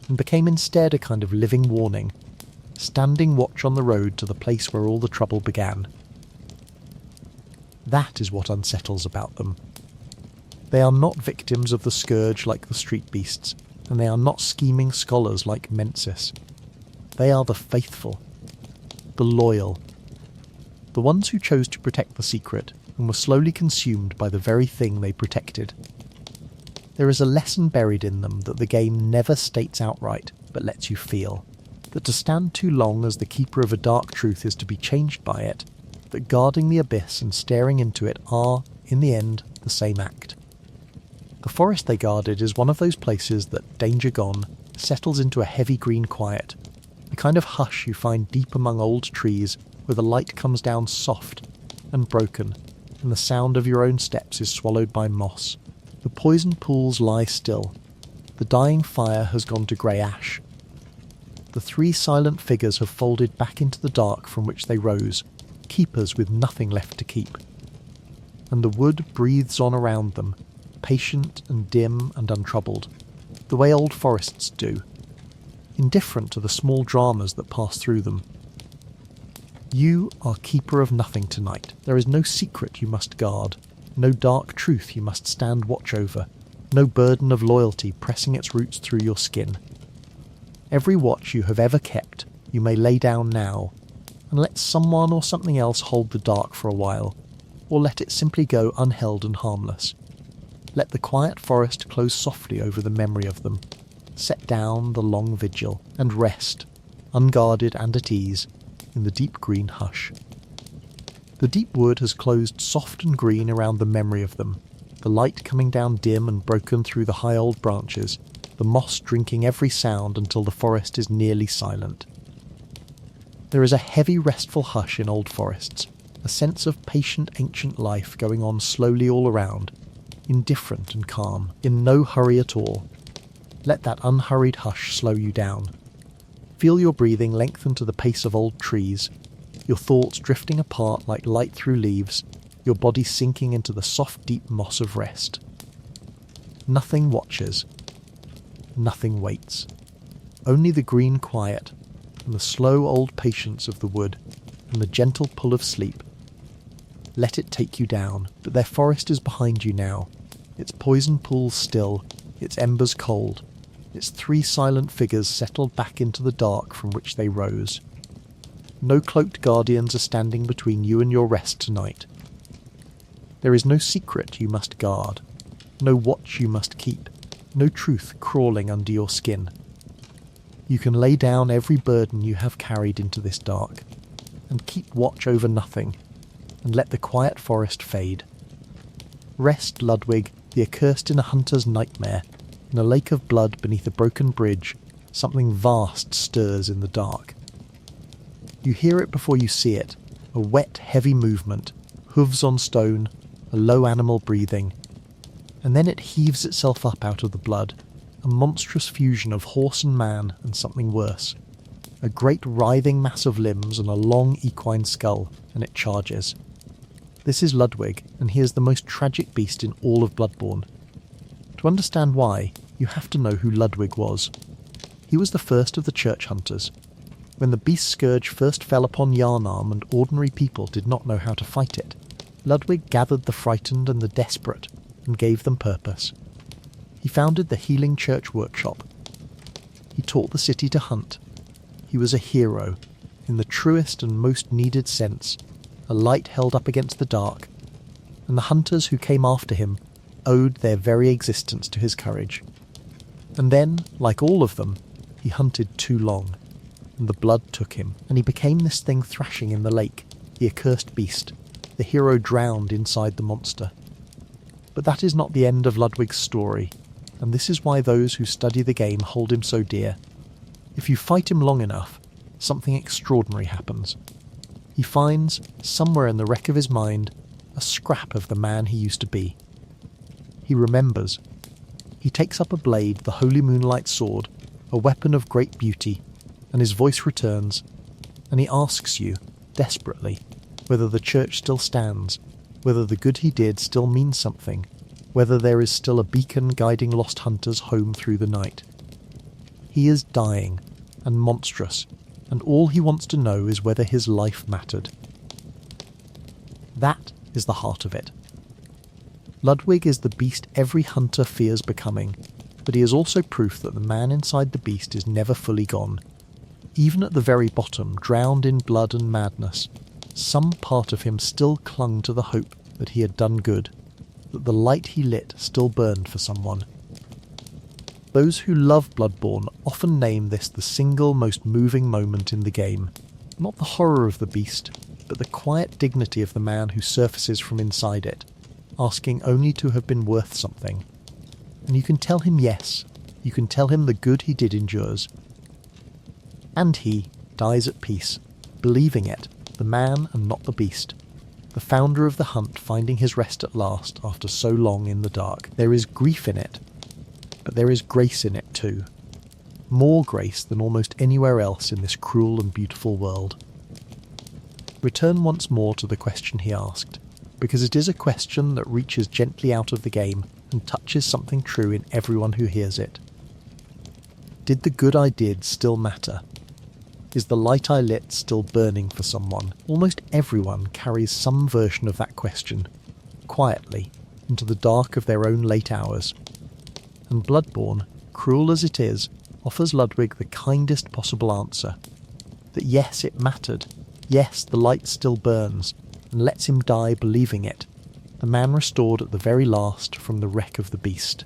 and became instead a kind of living warning, standing watch on the road to the place where all the trouble began. That is what unsettles about them. They are not victims of the scourge like the street beasts, and they are not scheming scholars like Mensis. They are the faithful, the loyal, the ones who chose to protect the secret and were slowly consumed by the very thing they protected. There is a lesson buried in them that the game never states outright, but lets you feel. That to stand too long as the keeper of a dark truth is to be changed by it, that guarding the abyss and staring into it are, in the end, the same act. The forest they guarded is one of those places that, danger gone, settles into a heavy green quiet, the kind of hush you find deep among old trees where the light comes down soft and broken, and the sound of your own steps is swallowed by moss. The poisoned pools lie still. The dying fire has gone to grey ash. The three silent figures have folded back into the dark from which they rose, keepers with nothing left to keep. And the wood breathes on around them, patient and dim and untroubled, the way old forests do, indifferent to the small dramas that pass through them. You are keeper of nothing tonight. There is no secret you must guard, no dark truth you must stand watch over, no burden of loyalty pressing its roots through your skin. Every watch you have ever kept, you may lay down now, and let someone or something else hold the dark for a while, or let it simply go unheld and harmless. Let the quiet forest close softly over the memory of them, set down the long vigil, and rest, unguarded and at ease, in the deep green hush. The deep wood has closed soft and green around the memory of them, the light coming down dim and broken through the high old branches, the moss drinking every sound until the forest is nearly silent. There is a heavy restful hush in old forests, a sense of patient ancient life going on slowly all around, indifferent and calm, in no hurry at all. Let that unhurried hush slow you down. Feel your breathing lengthen to the pace of old trees, your thoughts drifting apart like light through leaves, your body sinking into the soft deep moss of rest. Nothing watches. Nothing waits. Only the green quiet, and the slow old patience of the wood, and the gentle pull of sleep. Let it take you down, but their forest is behind you now, its poison pools still, its embers cold, its three silent figures settled back into the dark from which they rose. No cloaked guardians are standing between you and your rest tonight. There is no secret you must guard, no watch you must keep, no truth crawling under your skin. You can lay down every burden you have carried into this dark, and keep watch over nothing, and let the quiet forest fade. Rest, Ludwig, the accursed in a hunter's nightmare. In a lake of blood beneath a broken bridge, something vast stirs in the dark. You hear it before you see it, a wet, heavy movement, hooves on stone, a low animal breathing, and then it heaves itself up out of the blood, a monstrous fusion of horse and man and something worse, a great writhing mass of limbs and a long equine skull, and it charges. This is Ludwig, and he is the most tragic beast in all of Bloodborne. To understand why, you have to know who Ludwig was. He was the first of the church hunters. When the beast scourge first fell upon Yharnam and ordinary people did not know how to fight it, Ludwig gathered the frightened and the desperate and gave them purpose. He founded the Healing Church Workshop. He taught the city to hunt. He was a hero, in the truest and most needed sense, a light held up against the dark, and the hunters who came after him owed their very existence to his courage. And then, like all of them, he hunted too long, and the blood took him, and he became this thing thrashing in the lake, the accursed beast, the hero drowned inside the monster. But that is not the end of Ludwig's story, and this is why those who study the game hold him so dear. If you fight him long enough, something extraordinary happens. He finds, somewhere in the wreck of his mind, a scrap of the man he used to be. He remembers. He takes up a blade, the holy moonlight sword, a weapon of great beauty, and his voice returns, and he asks you, desperately, whether the church still stands, whether the good he did still means something, whether there is still a beacon guiding lost hunters home through the night. He is dying, and monstrous, and all he wants to know is whether his life mattered. That is the heart of it. Ludwig is the beast every hunter fears becoming, but he is also proof that the man inside the beast is never fully gone. Even at the very bottom, drowned in blood and madness, some part of him still clung to the hope that he had done good, that the light he lit still burned for someone. Those who love Bloodborne often name this the single most moving moment in the game. Not the horror of the beast, but the quiet dignity of the man who surfaces from inside it, asking only to have been worth something. And you can tell him yes, you can tell him the good he did endures. And he dies at peace, believing it, the man and not the beast. The founder of the hunt finding his rest at last after so long in the dark. There is grief in it, but there is grace in it too. More grace than almost anywhere else in this cruel and beautiful world. Return once more to the question he asked, because it is a question that reaches gently out of the game and touches something true in everyone who hears it. Did the good I did still matter? Is the light I lit still burning for someone? Almost everyone carries some version of that question, quietly, into the dark of their own late hours. And Bloodborne, cruel as it is, offers Ludwig the kindest possible answer. That yes, it mattered, yes, the light still burns, and lets him die believing it, the man restored at the very last from the wreck of the beast.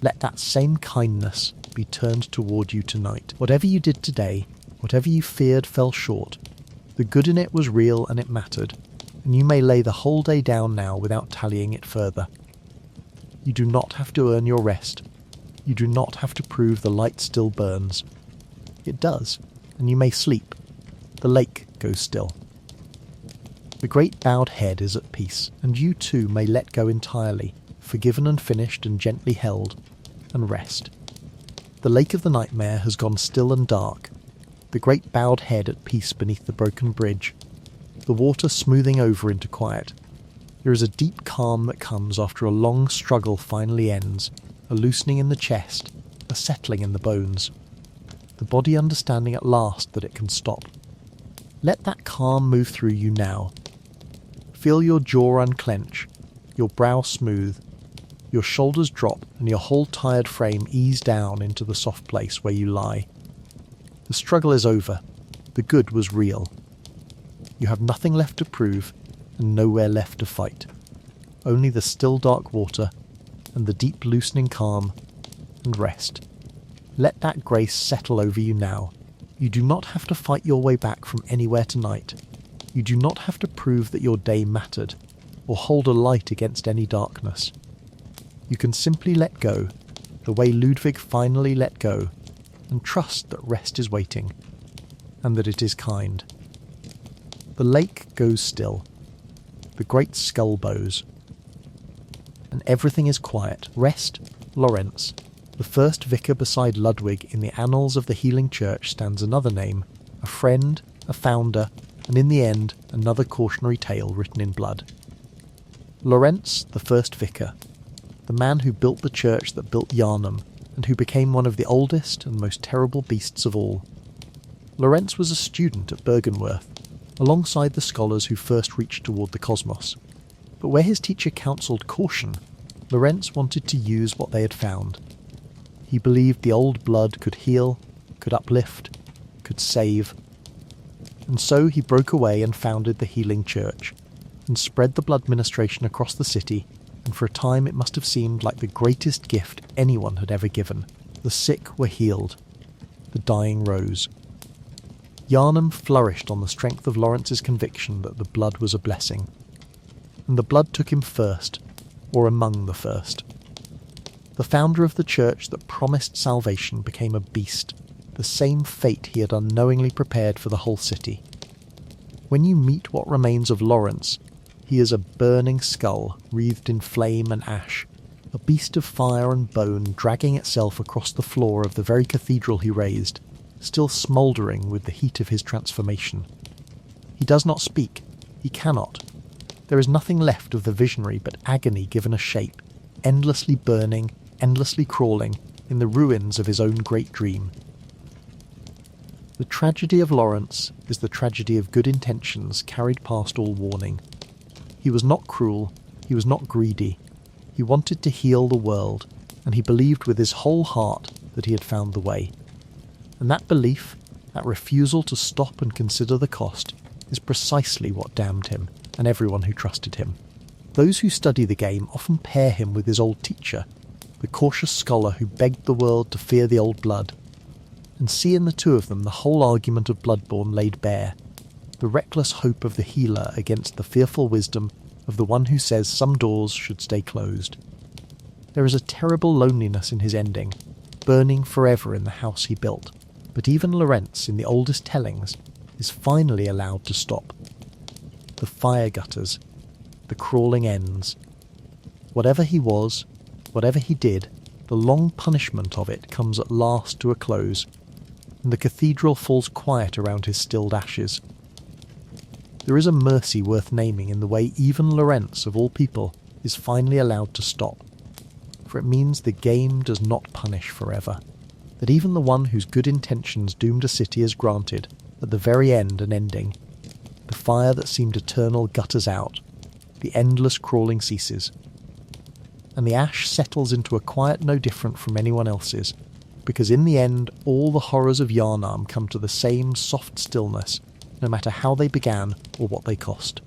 Let that same kindness be turned toward you tonight. Whatever you did today, whatever you feared fell short, the good in it was real and it mattered, and you may lay the whole day down now without tallying it further. You do not have to earn your rest. You do not have to prove the light still burns. It does, and you may sleep. The lake goes still. The great bowed head is at peace, and you too may let go entirely, forgiven and finished and gently held, and rest. The lake of the nightmare has gone still and dark, the great bowed head at peace beneath the broken bridge, the water smoothing over into quiet. There is a deep calm that comes after a long struggle finally ends, a loosening in the chest, a settling in the bones, the body understanding at last that it can stop. Let that calm move through you now. Feel your jaw unclench, your brow smooth, your shoulders drop and your whole tired frame ease down into the soft place where you lie. The struggle is over. The good was real. You have nothing left to prove and nowhere left to fight. Only the still dark water and the deep loosening calm and rest. Let that grace settle over you now. You do not have to fight your way back from anywhere tonight. You do not have to prove that your day mattered or hold a light against any darkness. You can simply let go, the way Ludwig finally let go, and trust that rest is waiting, and that it is kind. The lake goes still. The great skull bows. And everything is quiet. Rest, Lorenz. The first vicar beside Ludwig in the annals of the Healing Church stands another name, a friend, a founder, and in the end, another cautionary tale written in blood. Lorenz, the first vicar. The man who built the church that built Yharnam, and who became one of the oldest and most terrible beasts of all. Lorenz was a student at Bergenworth, alongside the scholars who first reached toward the cosmos. But where his teacher counselled caution, Lorenz wanted to use what they had found. He believed the old blood could heal, could uplift, could save. And so he broke away and founded the Healing Church, and spread the blood ministration across the city, and for a time it must have seemed like the greatest gift anyone had ever given. The sick were healed. The dying rose. Yharnam flourished on the strength of Lawrence's conviction that the blood was a blessing. And the blood took him first, or among the first. The founder of the church that promised salvation became a beast, the same fate he had unknowingly prepared for the whole city. When you meet what remains of Lawrence, he is a burning skull wreathed in flame and ash, a beast of fire and bone dragging itself across the floor of the very cathedral he raised, still smouldering with the heat of his transformation. He does not speak. He cannot. There is nothing left of the visionary but agony given a shape, endlessly burning, endlessly crawling, in the ruins of his own great dream. The tragedy of Lawrence is the tragedy of good intentions carried past all warning. He was not cruel, he was not greedy. He wanted to heal the world, and he believed with his whole heart that he had found the way. And that belief, that refusal to stop and consider the cost, is precisely what damned him and everyone who trusted him. Those who study the game often pair him with his old teacher, the cautious scholar who begged the world to fear the old blood, and see in the two of them the whole argument of Bloodborne laid bare, the reckless hope of the healer against the fearful wisdom of the one who says some doors should stay closed. There is a terrible loneliness in his ending, burning forever in the house he built, but even Lorenz, in the oldest tellings, is finally allowed to stop. The fire gutters, the crawling ends. Whatever he was, whatever he did, the long punishment of it comes at last to a close, and the cathedral falls quiet around his stilled ashes. There is a mercy worth naming in the way even Lorenz, of all people, is finally allowed to stop, for it means the game does not punish forever, that even the one whose good intentions doomed a city is granted, at the very end, an ending. The fire that seemed eternal gutters out, the endless crawling ceases, and the ash settles into a quiet no different from anyone else's, because in the end all the horrors of Yharnam come to the same soft stillness, no matter how they began or what they cost.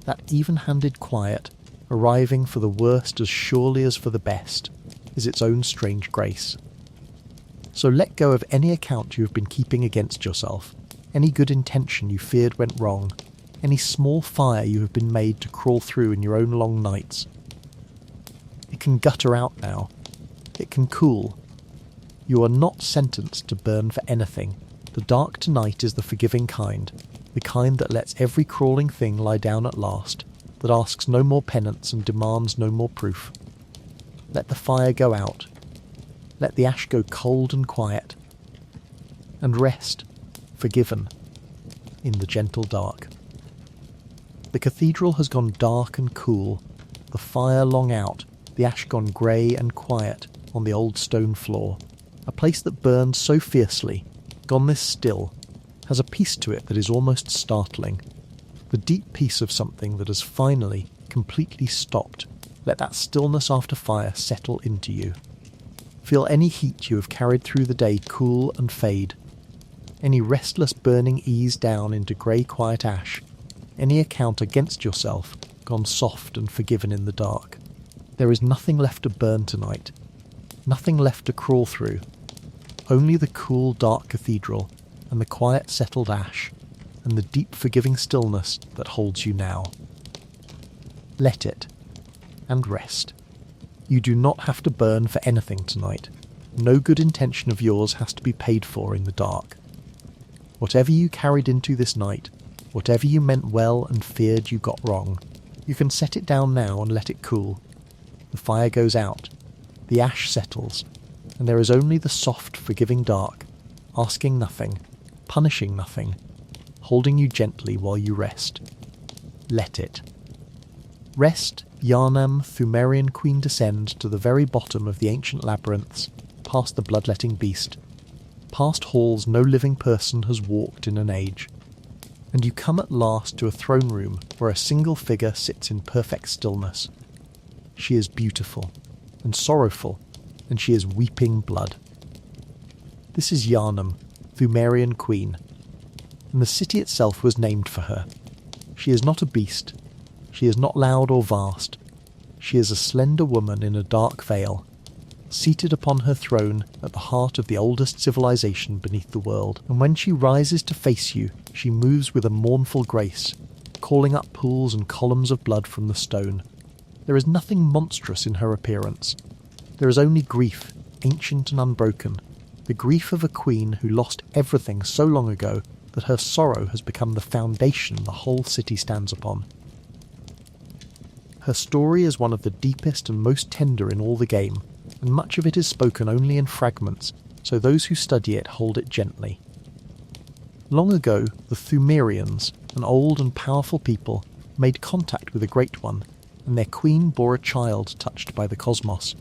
That even-handed quiet, arriving for the worst as surely as for the best, is its own strange grace. So let go of any account you have been keeping against yourself, any good intention you feared went wrong, any small fire you have been made to crawl through in your own long nights. It can gutter out now. It can cool. You are not sentenced to burn for anything. The dark tonight is the forgiving kind, the kind that lets every crawling thing lie down at last, that asks no more penance and demands no more proof. Let the fire go out. Let the ash go cold and quiet. And rest, forgiven, in the gentle dark. The cathedral has gone dark and cool, the fire long out, the ash gone grey and quiet on the old stone floor. A place that burned so fiercely, gone this still, has a peace to it that is almost startling. The deep peace of something that has finally, completely stopped. Let that stillness after fire settle into you. Feel any heat you have carried through the day cool and fade. Any restless burning ease down into grey quiet ash. Any account against yourself gone soft and forgiven in the dark. There is nothing left to burn tonight. Nothing left to crawl through. Only the cool dark cathedral and the quiet settled ash and the deep forgiving stillness that holds you now. Let it, and rest. You do not have to burn for anything tonight. No good intention of yours has to be paid for in the dark. Whatever you carried into this night, whatever you meant well and feared you got wrong, you can set it down now and let it cool. The fire goes out, the ash settles, and there is only the soft, forgiving dark, asking nothing, punishing nothing, holding you gently while you rest. Let it. Rest, Yharnam, Pthumerian Queen, descend to the very bottom of the ancient labyrinths, past the bloodletting beast, past halls no living person has walked in an age, and you come at last to a throne room where a single figure sits in perfect stillness. She is beautiful and sorrowful, and she is weeping blood. This is Yharnam, Pthumerian Queen, and the city itself was named for her. She is not a beast. She is not loud or vast. She is a slender woman in a dark veil, seated upon her throne at the heart of the oldest civilization beneath the world, and when she rises to face you, she moves with a mournful grace, calling up pools and columns of blood from the stone. There is nothing monstrous in her appearance. There is only grief, ancient and unbroken, the grief of a queen who lost everything so long ago that her sorrow has become the foundation the whole city stands upon. Her story is one of the deepest and most tender in all the game, and much of it is spoken only in fragments, so those who study it hold it gently. Long ago, the Pthumerians, an old and powerful people, made contact with a Great One, and their queen bore a child touched by the cosmos.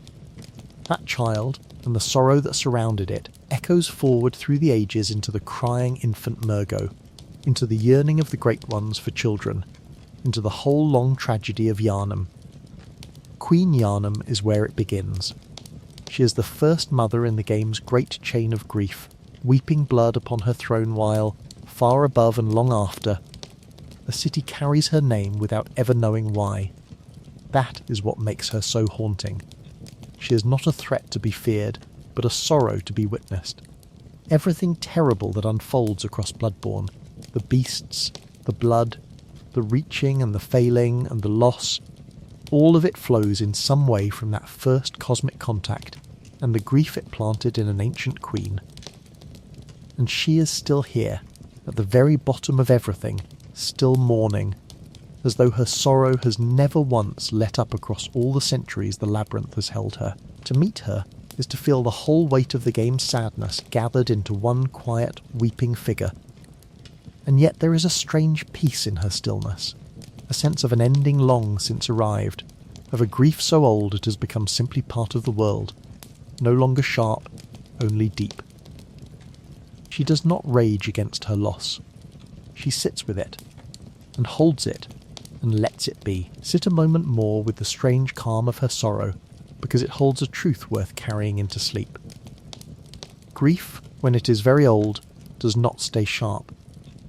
That child, and the sorrow that surrounded it, echoes forward through the ages into the crying infant Murgo, into the yearning of the Great Ones for children, into the whole long tragedy of Yharnam. Queen Yharnam is where it begins. She is the first mother in the game's great chain of grief, weeping blood upon her throne while, far above and long after, a city carries her name without ever knowing why. That is what makes her so haunting. She is not a threat to be feared, but a sorrow to be witnessed. Everything terrible that unfolds across Bloodborne, the beasts, the blood, the reaching and the failing and the loss, all of it flows in some way from that first cosmic contact and the grief it planted in an ancient queen. And she is still here, at the very bottom of everything, still mourning, as though her sorrow has never once let up across all the centuries the labyrinth has held her. To meet her is to feel the whole weight of the game's sadness gathered into one quiet, weeping figure. And yet there is a strange peace in her stillness, a sense of an ending long since arrived, of a grief so old it has become simply part of the world, no longer sharp, only deep. She does not rage against her loss. She sits with it, and holds it, and lets it be. Sit a moment more with the strange calm of her sorrow, because it holds a truth worth carrying into sleep. Grief, when it is very old, does not stay sharp.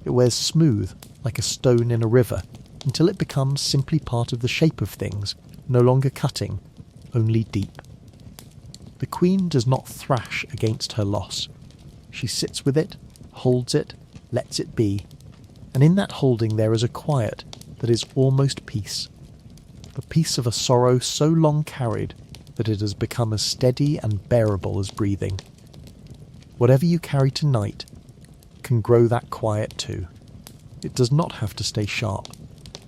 It wears smooth, like a stone in a river, until it becomes simply part of the shape of things, no longer cutting, only deep. The queen does not thrash against her loss. She sits with it, holds it, lets it be, and in that holding there is a quiet that is almost peace. The peace of a sorrow so long carried that it has become as steady and bearable as breathing. Whatever you carry tonight can grow that quiet too. It does not have to stay sharp.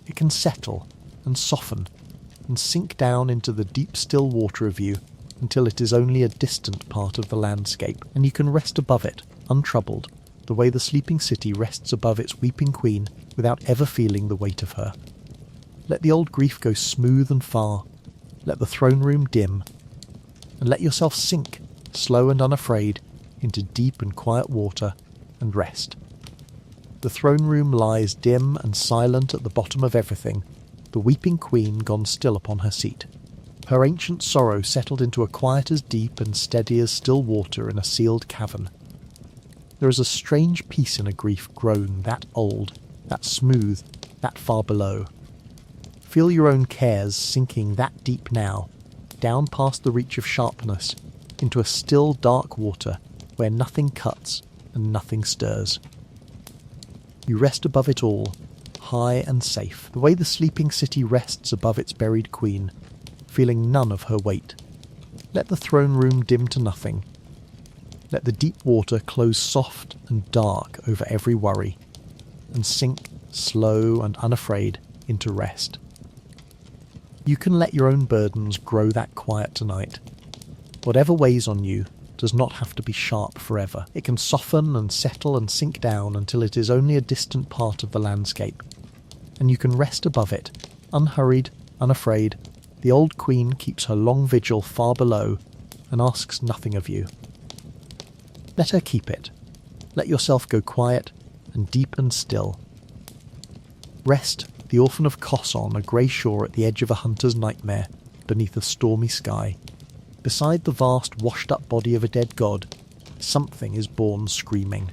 It can settle and soften and sink down into the deep still water of you until it is only a distant part of the landscape, and you can rest above it, untroubled, the way the sleeping city rests above its weeping queen without ever feeling the weight of her. Let the old grief go smooth and far, let the throne room dim, and let yourself sink, slow and unafraid, into deep and quiet water, and rest. The throne room lies dim and silent at the bottom of everything, the weeping queen gone still upon her seat. Her ancient sorrow settled into a quiet as deep and steady as still water in a sealed cavern. There is a strange peace in a grief grown that old, that smooth, that far below. Feel your own cares sinking that deep now, down past the reach of sharpness, into a still dark water where nothing cuts and nothing stirs. You rest above it all, high and safe, the way the sleeping city rests above its buried queen, feeling none of her weight. Let the throne room dim to nothing. Let the deep water close soft and dark over every worry, and sink, slow and unafraid, into rest. You can let your own burdens grow that quiet tonight. Whatever weighs on you does not have to be sharp forever. It can soften and settle and sink down until it is only a distant part of the landscape. And you can rest above it, unhurried, unafraid. The old queen keeps her long vigil far below and asks nothing of you. Let her keep it. Let yourself go quiet and deep and still. Rest, the orphan of Kos, on a grey shore at the edge of a hunter's nightmare, beneath a stormy sky. Beside the vast washed-up body of a dead god, something is born screaming.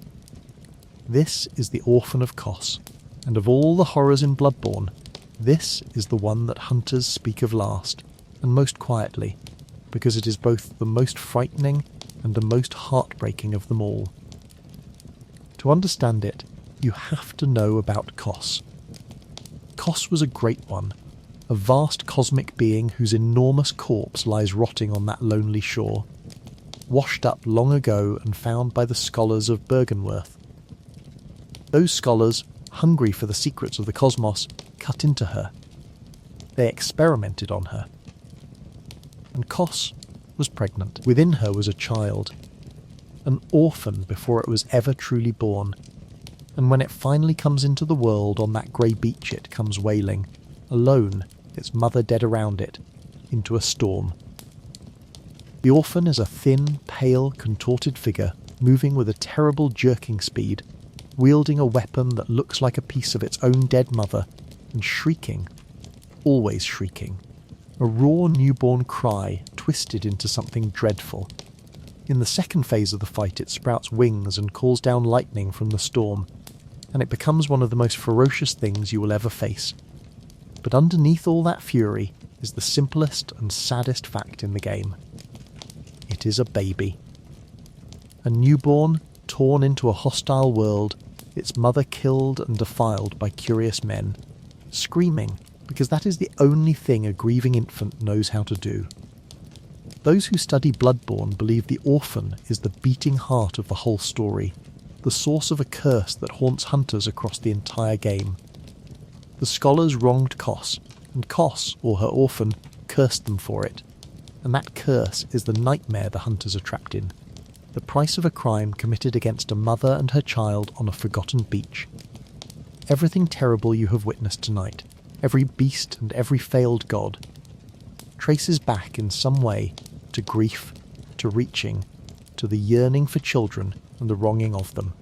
This is the orphan of Kos, and of all the horrors in Bloodborne, this is the one that hunters speak of last, and most quietly, because it is both the most frightening and the most heartbreaking of them all. To understand it, you have to know about Kos. Kos was a great one, a vast cosmic being whose enormous corpse lies rotting on that lonely shore, washed up long ago and found by the scholars of Bergenworth. Those scholars, hungry for the secrets of the cosmos, cut into her. They experimented on her. And Kos was pregnant. Within her was a child, an orphan before it was ever truly born, and when it finally comes into the world on that grey beach it comes wailing, alone, its mother dead around it, into a storm. The orphan is a thin, pale, contorted figure, moving with a terrible jerking speed, wielding a weapon that looks like a piece of its own dead mother, and shrieking, always shrieking, a raw newborn cry twisted into something dreadful. In the second phase of the fight it sprouts wings and calls down lightning from the storm, and it becomes one of the most ferocious things you will ever face. But underneath all that fury is the simplest and saddest fact in the game. It is a baby. A newborn, torn into a hostile world, its mother killed and defiled by curious men, screaming because that is the only thing a grieving infant knows how to do. Those who study Bloodborne believe the orphan is the beating heart of the whole story, the source of a curse that haunts hunters across the entire game. The scholars wronged Kos, and Kos, or her orphan, cursed them for it, and that curse is the nightmare the hunters are trapped in, the price of a crime committed against a mother and her child on a forgotten beach. Everything terrible you have witnessed tonight, every beast and every failed god, traces back in some way to grief, to reaching, to the yearning for children and the wronging of them.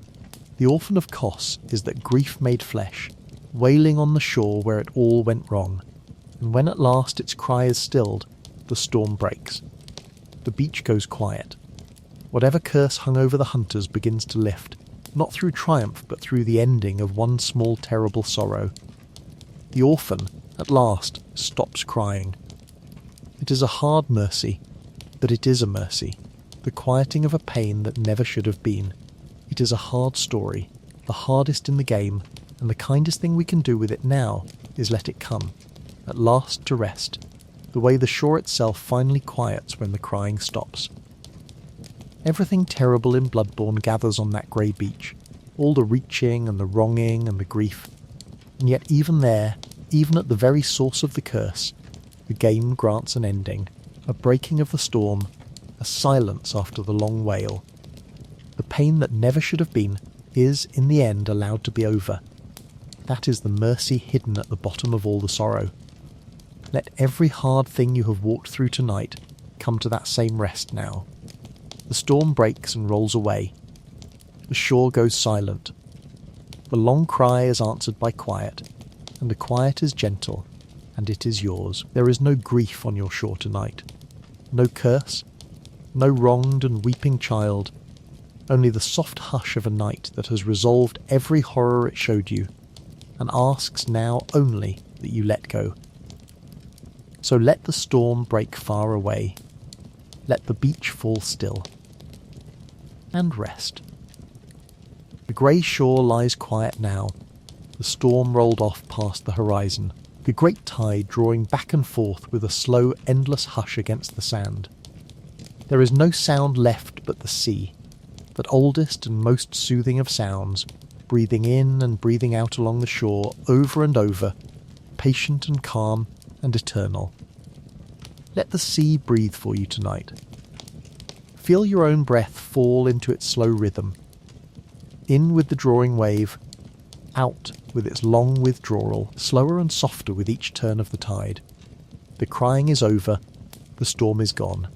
The orphan of Kos is that grief made flesh, wailing on the shore where it all went wrong, and when at last its cry is stilled, the storm breaks. The beach goes quiet. Whatever curse hung over the hunters begins to lift, not through triumph but through the ending of one small terrible sorrow. The orphan, at last, stops crying. It is a hard mercy, but it is a mercy, the quieting of a pain that never should have been. It is a hard story, the hardest in the game, and the kindest thing we can do with it now is let it come, at last to rest, the way the shore itself finally quiets when the crying stops. Everything terrible in Bloodborne gathers on that grey beach, all the reaching and the wronging and the grief, and yet even there, even at the very source of the curse, the game grants an ending, a breaking of the storm, a silence after the long wail. The pain that never should have been is, in the end, allowed to be over. That is the mercy hidden at the bottom of all the sorrow. Let every hard thing you have walked through tonight come to that same rest now. The storm breaks and rolls away. The shore goes silent. The long cry is answered by quiet, and the quiet is gentle, and it is yours. There is no grief on your shore tonight. No curse, no wronged and weeping child, only the soft hush of a night that has resolved every horror it showed you, and asks now only that you let go. So let the storm break far away. Let the beach fall still. And rest. The grey shore lies quiet now, the storm rolled off past the horizon, the great tide drawing back and forth with a slow, endless hush against the sand. There is no sound left but the sea, that oldest and most soothing of sounds, breathing in and breathing out along the shore over and over, patient and calm and eternal. Let the sea breathe for you tonight. Feel your own breath fall into its slow rhythm. In with the drawing wave, out with its long withdrawal, slower and softer with each turn of the tide. The crying is over, the storm is gone.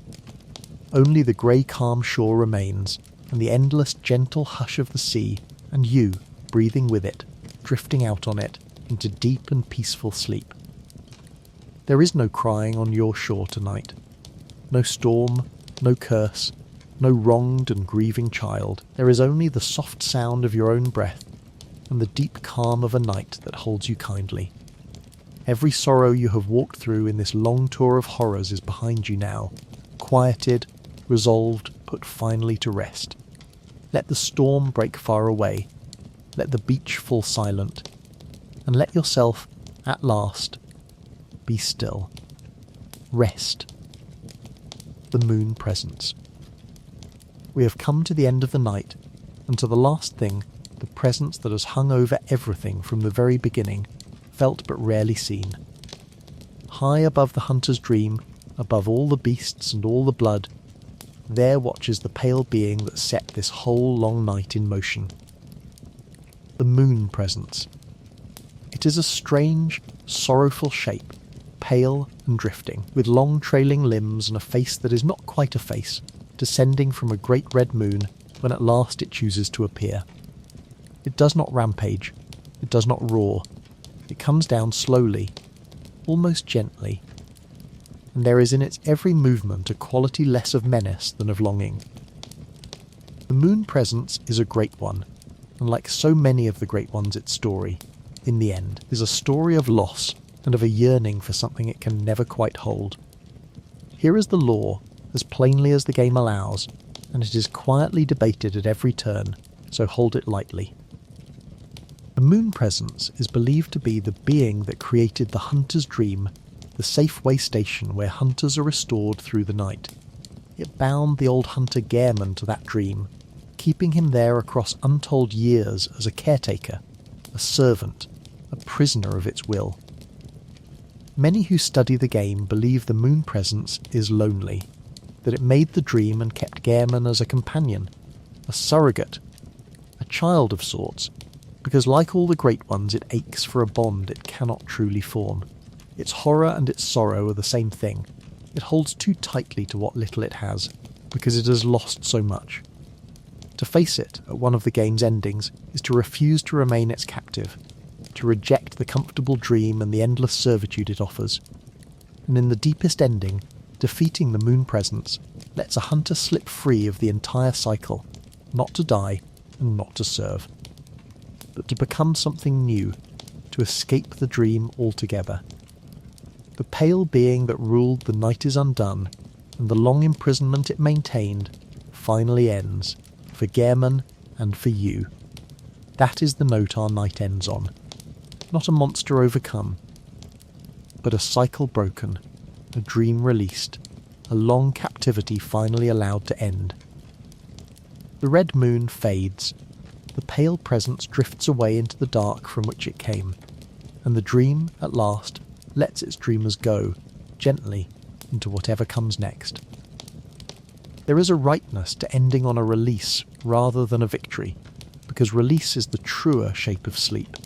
Only the grey calm shore remains, and the endless gentle hush of the sea, and you, breathing with it, drifting out on it, into deep and peaceful sleep. There is no crying on your shore tonight. No storm, no curse, no wronged and grieving child. There is only the soft sound of your own breath, and the deep calm of a night that holds you kindly. Every sorrow you have walked through in this long tour of horrors is behind you now, quieted, resolved, put finally to rest. Let the storm break far away, let the beach fall silent, and let yourself, at last, be still. Rest. The moon presence. We have come to the end of the night, and to the last thing, the presence that has hung over everything from the very beginning, felt but rarely seen. High above the hunter's dream, above all the beasts and all the blood, there watches the pale being that set this whole long night in motion. The moon presence. It is a strange, sorrowful shape, pale and drifting, with long trailing limbs and a face that is not quite a face, descending from a great red moon when at last it chooses to appear. It does not rampage, it does not roar, it comes down slowly, almost gently, and there is in its every movement a quality less of menace than of longing. The moon presence is a great one, and like so many of the great ones, its story, in the end, is a story of loss and of a yearning for something it can never quite hold. Here is the lore, as plainly as the game allows, and it is quietly debated at every turn, so hold it lightly. The moon presence is believed to be the being that created the hunter's dream, the safe way station where hunters are restored through the night. It bound the old hunter Yharnam to that dream, keeping him there across untold years as a caretaker, a servant, a prisoner of its will. Many who study the game believe the moon presence is lonely, that it made the dream and kept Yharnam as a companion, a surrogate, a child of sorts, because like all the great ones it aches for a bond it cannot truly form. Its horror and its sorrow are the same thing. It holds too tightly to what little it has, because it has lost so much. To face it at one of the game's endings is to refuse to remain its captive, to reject the comfortable dream and the endless servitude it offers. And in the deepest ending, defeating the moon presence lets a hunter slip free of the entire cycle, not to die and not to serve, but to become something new, to escape the dream altogether. The pale being that ruled the night is undone, and the long imprisonment it maintained finally ends, for Yharnam and for you. That is the note our night ends on. Not a monster overcome, but a cycle broken, a dream released, a long captivity finally allowed to end. The red moon fades, the pale presence drifts away into the dark from which it came, and the dream, at last, lets its dreamers go, gently, into whatever comes next. There is a rightness to ending on a release rather than a victory, because release is the truer shape of sleep.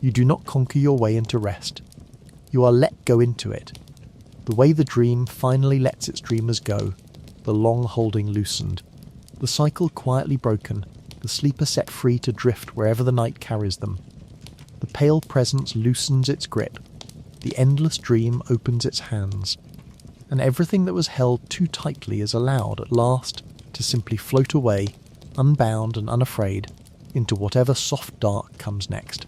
You do not conquer your way into rest. You are let go into it, the way the dream finally lets its dreamers go, the long holding loosened, the cycle quietly broken, the sleeper set free to drift wherever the night carries them. The pale presence loosens its grip, the endless dream opens its hands, and everything that was held too tightly is allowed at last to simply float away, unbound and unafraid, into whatever soft dark comes next.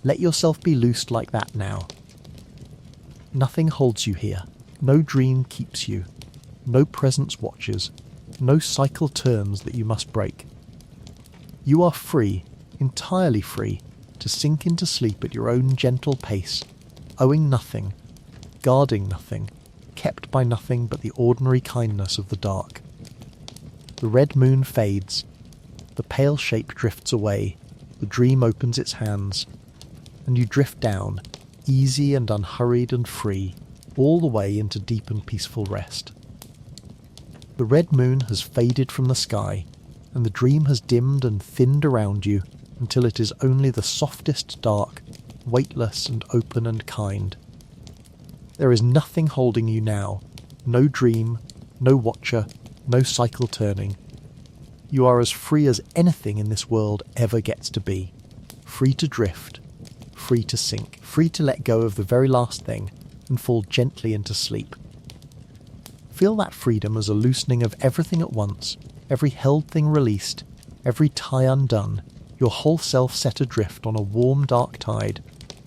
Let yourself be loosed like that now. Nothing holds you here, no dream keeps you, no presence watches, no cycle turns that you must break. You are free, entirely free, to sink into sleep at your own gentle pace, owing nothing, guarding nothing, kept by nothing but the ordinary kindness of the dark. The red moon fades, the pale shape drifts away, the dream opens its hands, and you drift down, easy and unhurried and free, all the way into deep and peaceful rest. The red moon has faded from the sky, and the dream has dimmed and thinned around you until it is only the softest dark, weightless and open and kind. There is nothing holding you now, no dream, no watcher, no cycle turning. You are as free as anything in this world ever gets to be, free to drift, free to sink, free to let go of the very last thing and fall gently into sleep. Feel that freedom as a loosening of everything at once, every held thing released, every tie undone, your whole self set adrift on a warm dark tide,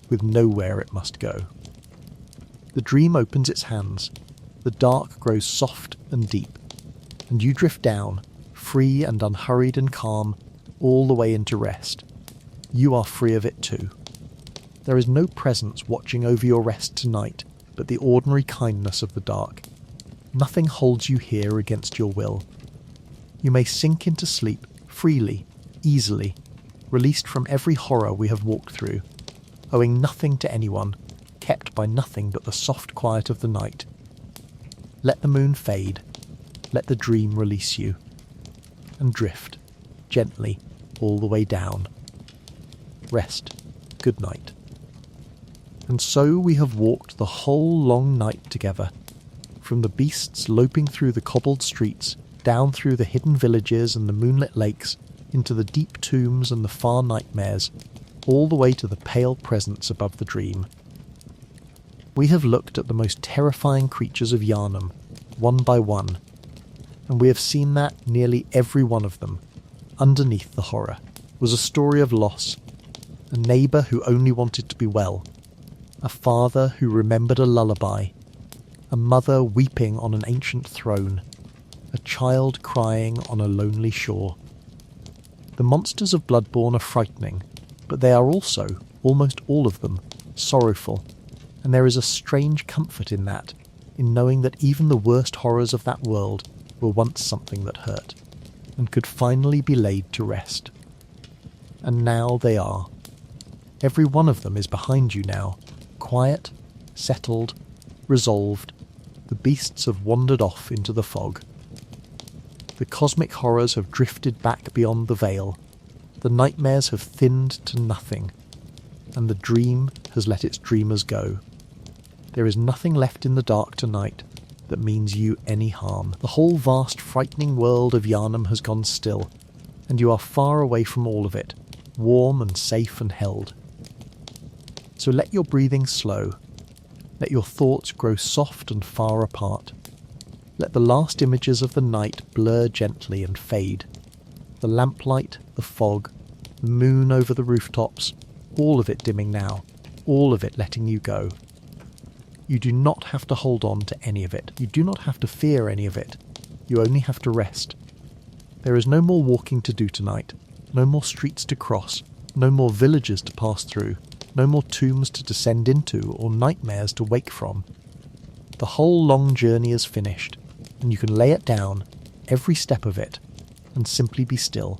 with nowhere it must go. The dream opens its hands, the dark grows soft and deep, and you drift down, free and unhurried and calm, all the way into rest. You are free of it too. There is no presence watching over your rest tonight but the ordinary kindness of the dark. Nothing holds you here against your will. You may sink into sleep freely, easily, released from every horror we have walked through, owing nothing to anyone, kept by nothing but the soft quiet of the night. Let the moon fade, let the dream release you, and drift, gently, all the way down. Rest, good night. And so we have walked the whole long night together, from the beasts loping through the cobbled streets, down through the hidden villages and the moonlit lakes, into the deep tombs and the far nightmares, all the way to the pale presence above the dream. We have looked at the most terrifying creatures of Yharnam, one by one, and we have seen that nearly every one of them, underneath the horror, was a story of loss, a neighbour who only wanted to be well, a father who remembered a lullaby, a mother weeping on an ancient throne, a child crying on a lonely shore. The monsters of Bloodborne are frightening, but they are also, almost all of them, sorrowful, and there is a strange comfort in that, in knowing that even the worst horrors of that world were once something that hurt, and could finally be laid to rest. And now they are. Every one of them is behind you now, quiet, settled, resolved. The beasts have wandered off into the fog. The cosmic horrors have drifted back beyond the veil. The nightmares have thinned to nothing, and the dream has let its dreamers go. There is nothing left in the dark tonight that means you any harm. The whole vast, frightening world of Yharnam has gone still, and you are far away from all of it, warm and safe and held. So let your breathing slow. Let your thoughts grow soft and far apart. Let the last images of the night blur gently and fade. The lamplight, the fog, the moon over the rooftops, all of it dimming now, all of it letting you go. You do not have to hold on to any of it. You do not have to fear any of it. You only have to rest. There is no more walking to do tonight, no more streets to cross, no more villages to pass through, no more tombs to descend into or nightmares to wake from. The whole long journey is finished, and you can lay it down, every step of it, and simply be still.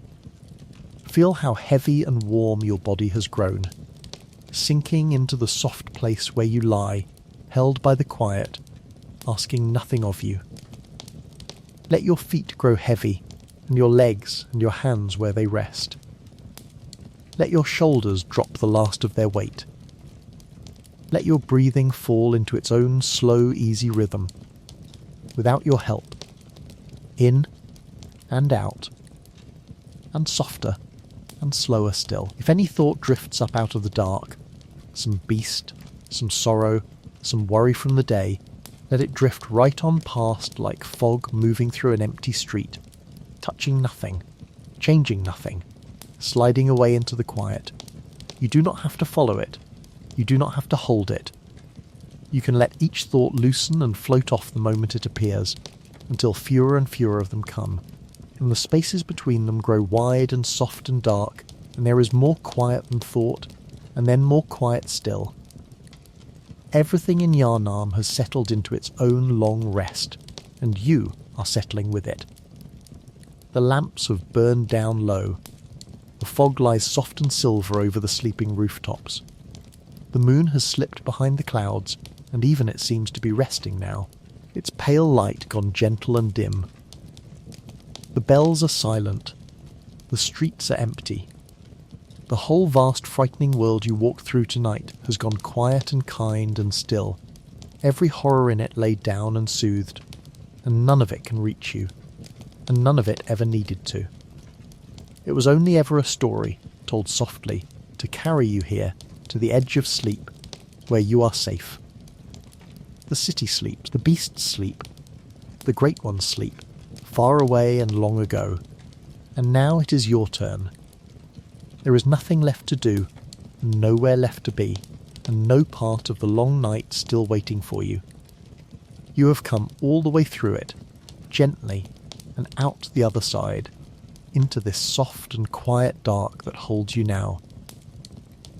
Feel how heavy and warm your body has grown, sinking into the soft place where you lie, held by the quiet, asking nothing of you. Let your feet grow heavy, and your legs and your hands where they rest. Let your shoulders drop the last of their weight. Let your breathing fall into its own slow, easy rhythm, without your help. In and out, and softer and slower still. If any thought drifts up out of the dark, some beast, some sorrow, some worry from the day, let it drift right on past like fog moving through an empty street, touching nothing, changing nothing, sliding away into the quiet. You do not have to follow it. You do not have to hold it. You can let each thought loosen and float off the moment it appears, until fewer and fewer of them come, and the spaces between them grow wide and soft and dark, and there is more quiet than thought, and then more quiet still. Everything in Yharnam has settled into its own long rest, and you are settling with it. The lamps have burned down low. The fog lies soft and silver over the sleeping rooftops. The moon has slipped behind the clouds, and even it seems to be resting now, its pale light gone gentle and dim. The bells are silent. The streets are empty. The whole vast frightening world you walk through tonight has gone quiet and kind and still, every horror in it laid down and soothed, and none of it can reach you, and none of it ever needed to. It was only ever a story, told softly, to carry you here, to the edge of sleep, where you are safe. The city sleeps, the beasts sleep, the great ones sleep, far away and long ago, and now it is your turn. There is nothing left to do, and nowhere left to be, and no part of the long night still waiting for you. You have come all the way through it, gently, and out the other side, into this soft and quiet dark that holds you now.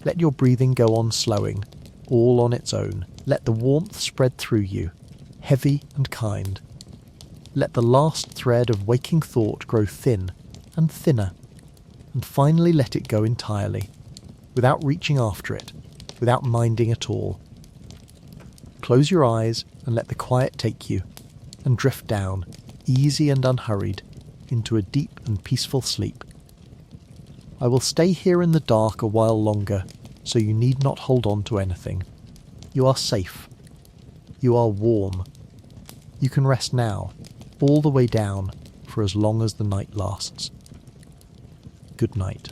Let your breathing go on slowing, all on its own. Let the warmth spread through you, heavy and kind. Let the last thread of waking thought grow thin and thinner, and finally let it go entirely, without reaching after it, without minding at all. Close your eyes and let the quiet take you, and drift down, easy and unhurried, into a deep and peaceful sleep. I will stay here in the dark a while longer, so you need not hold on to anything. You are safe. You are warm. You can rest now, all the way down, for as long as the night lasts. Good night.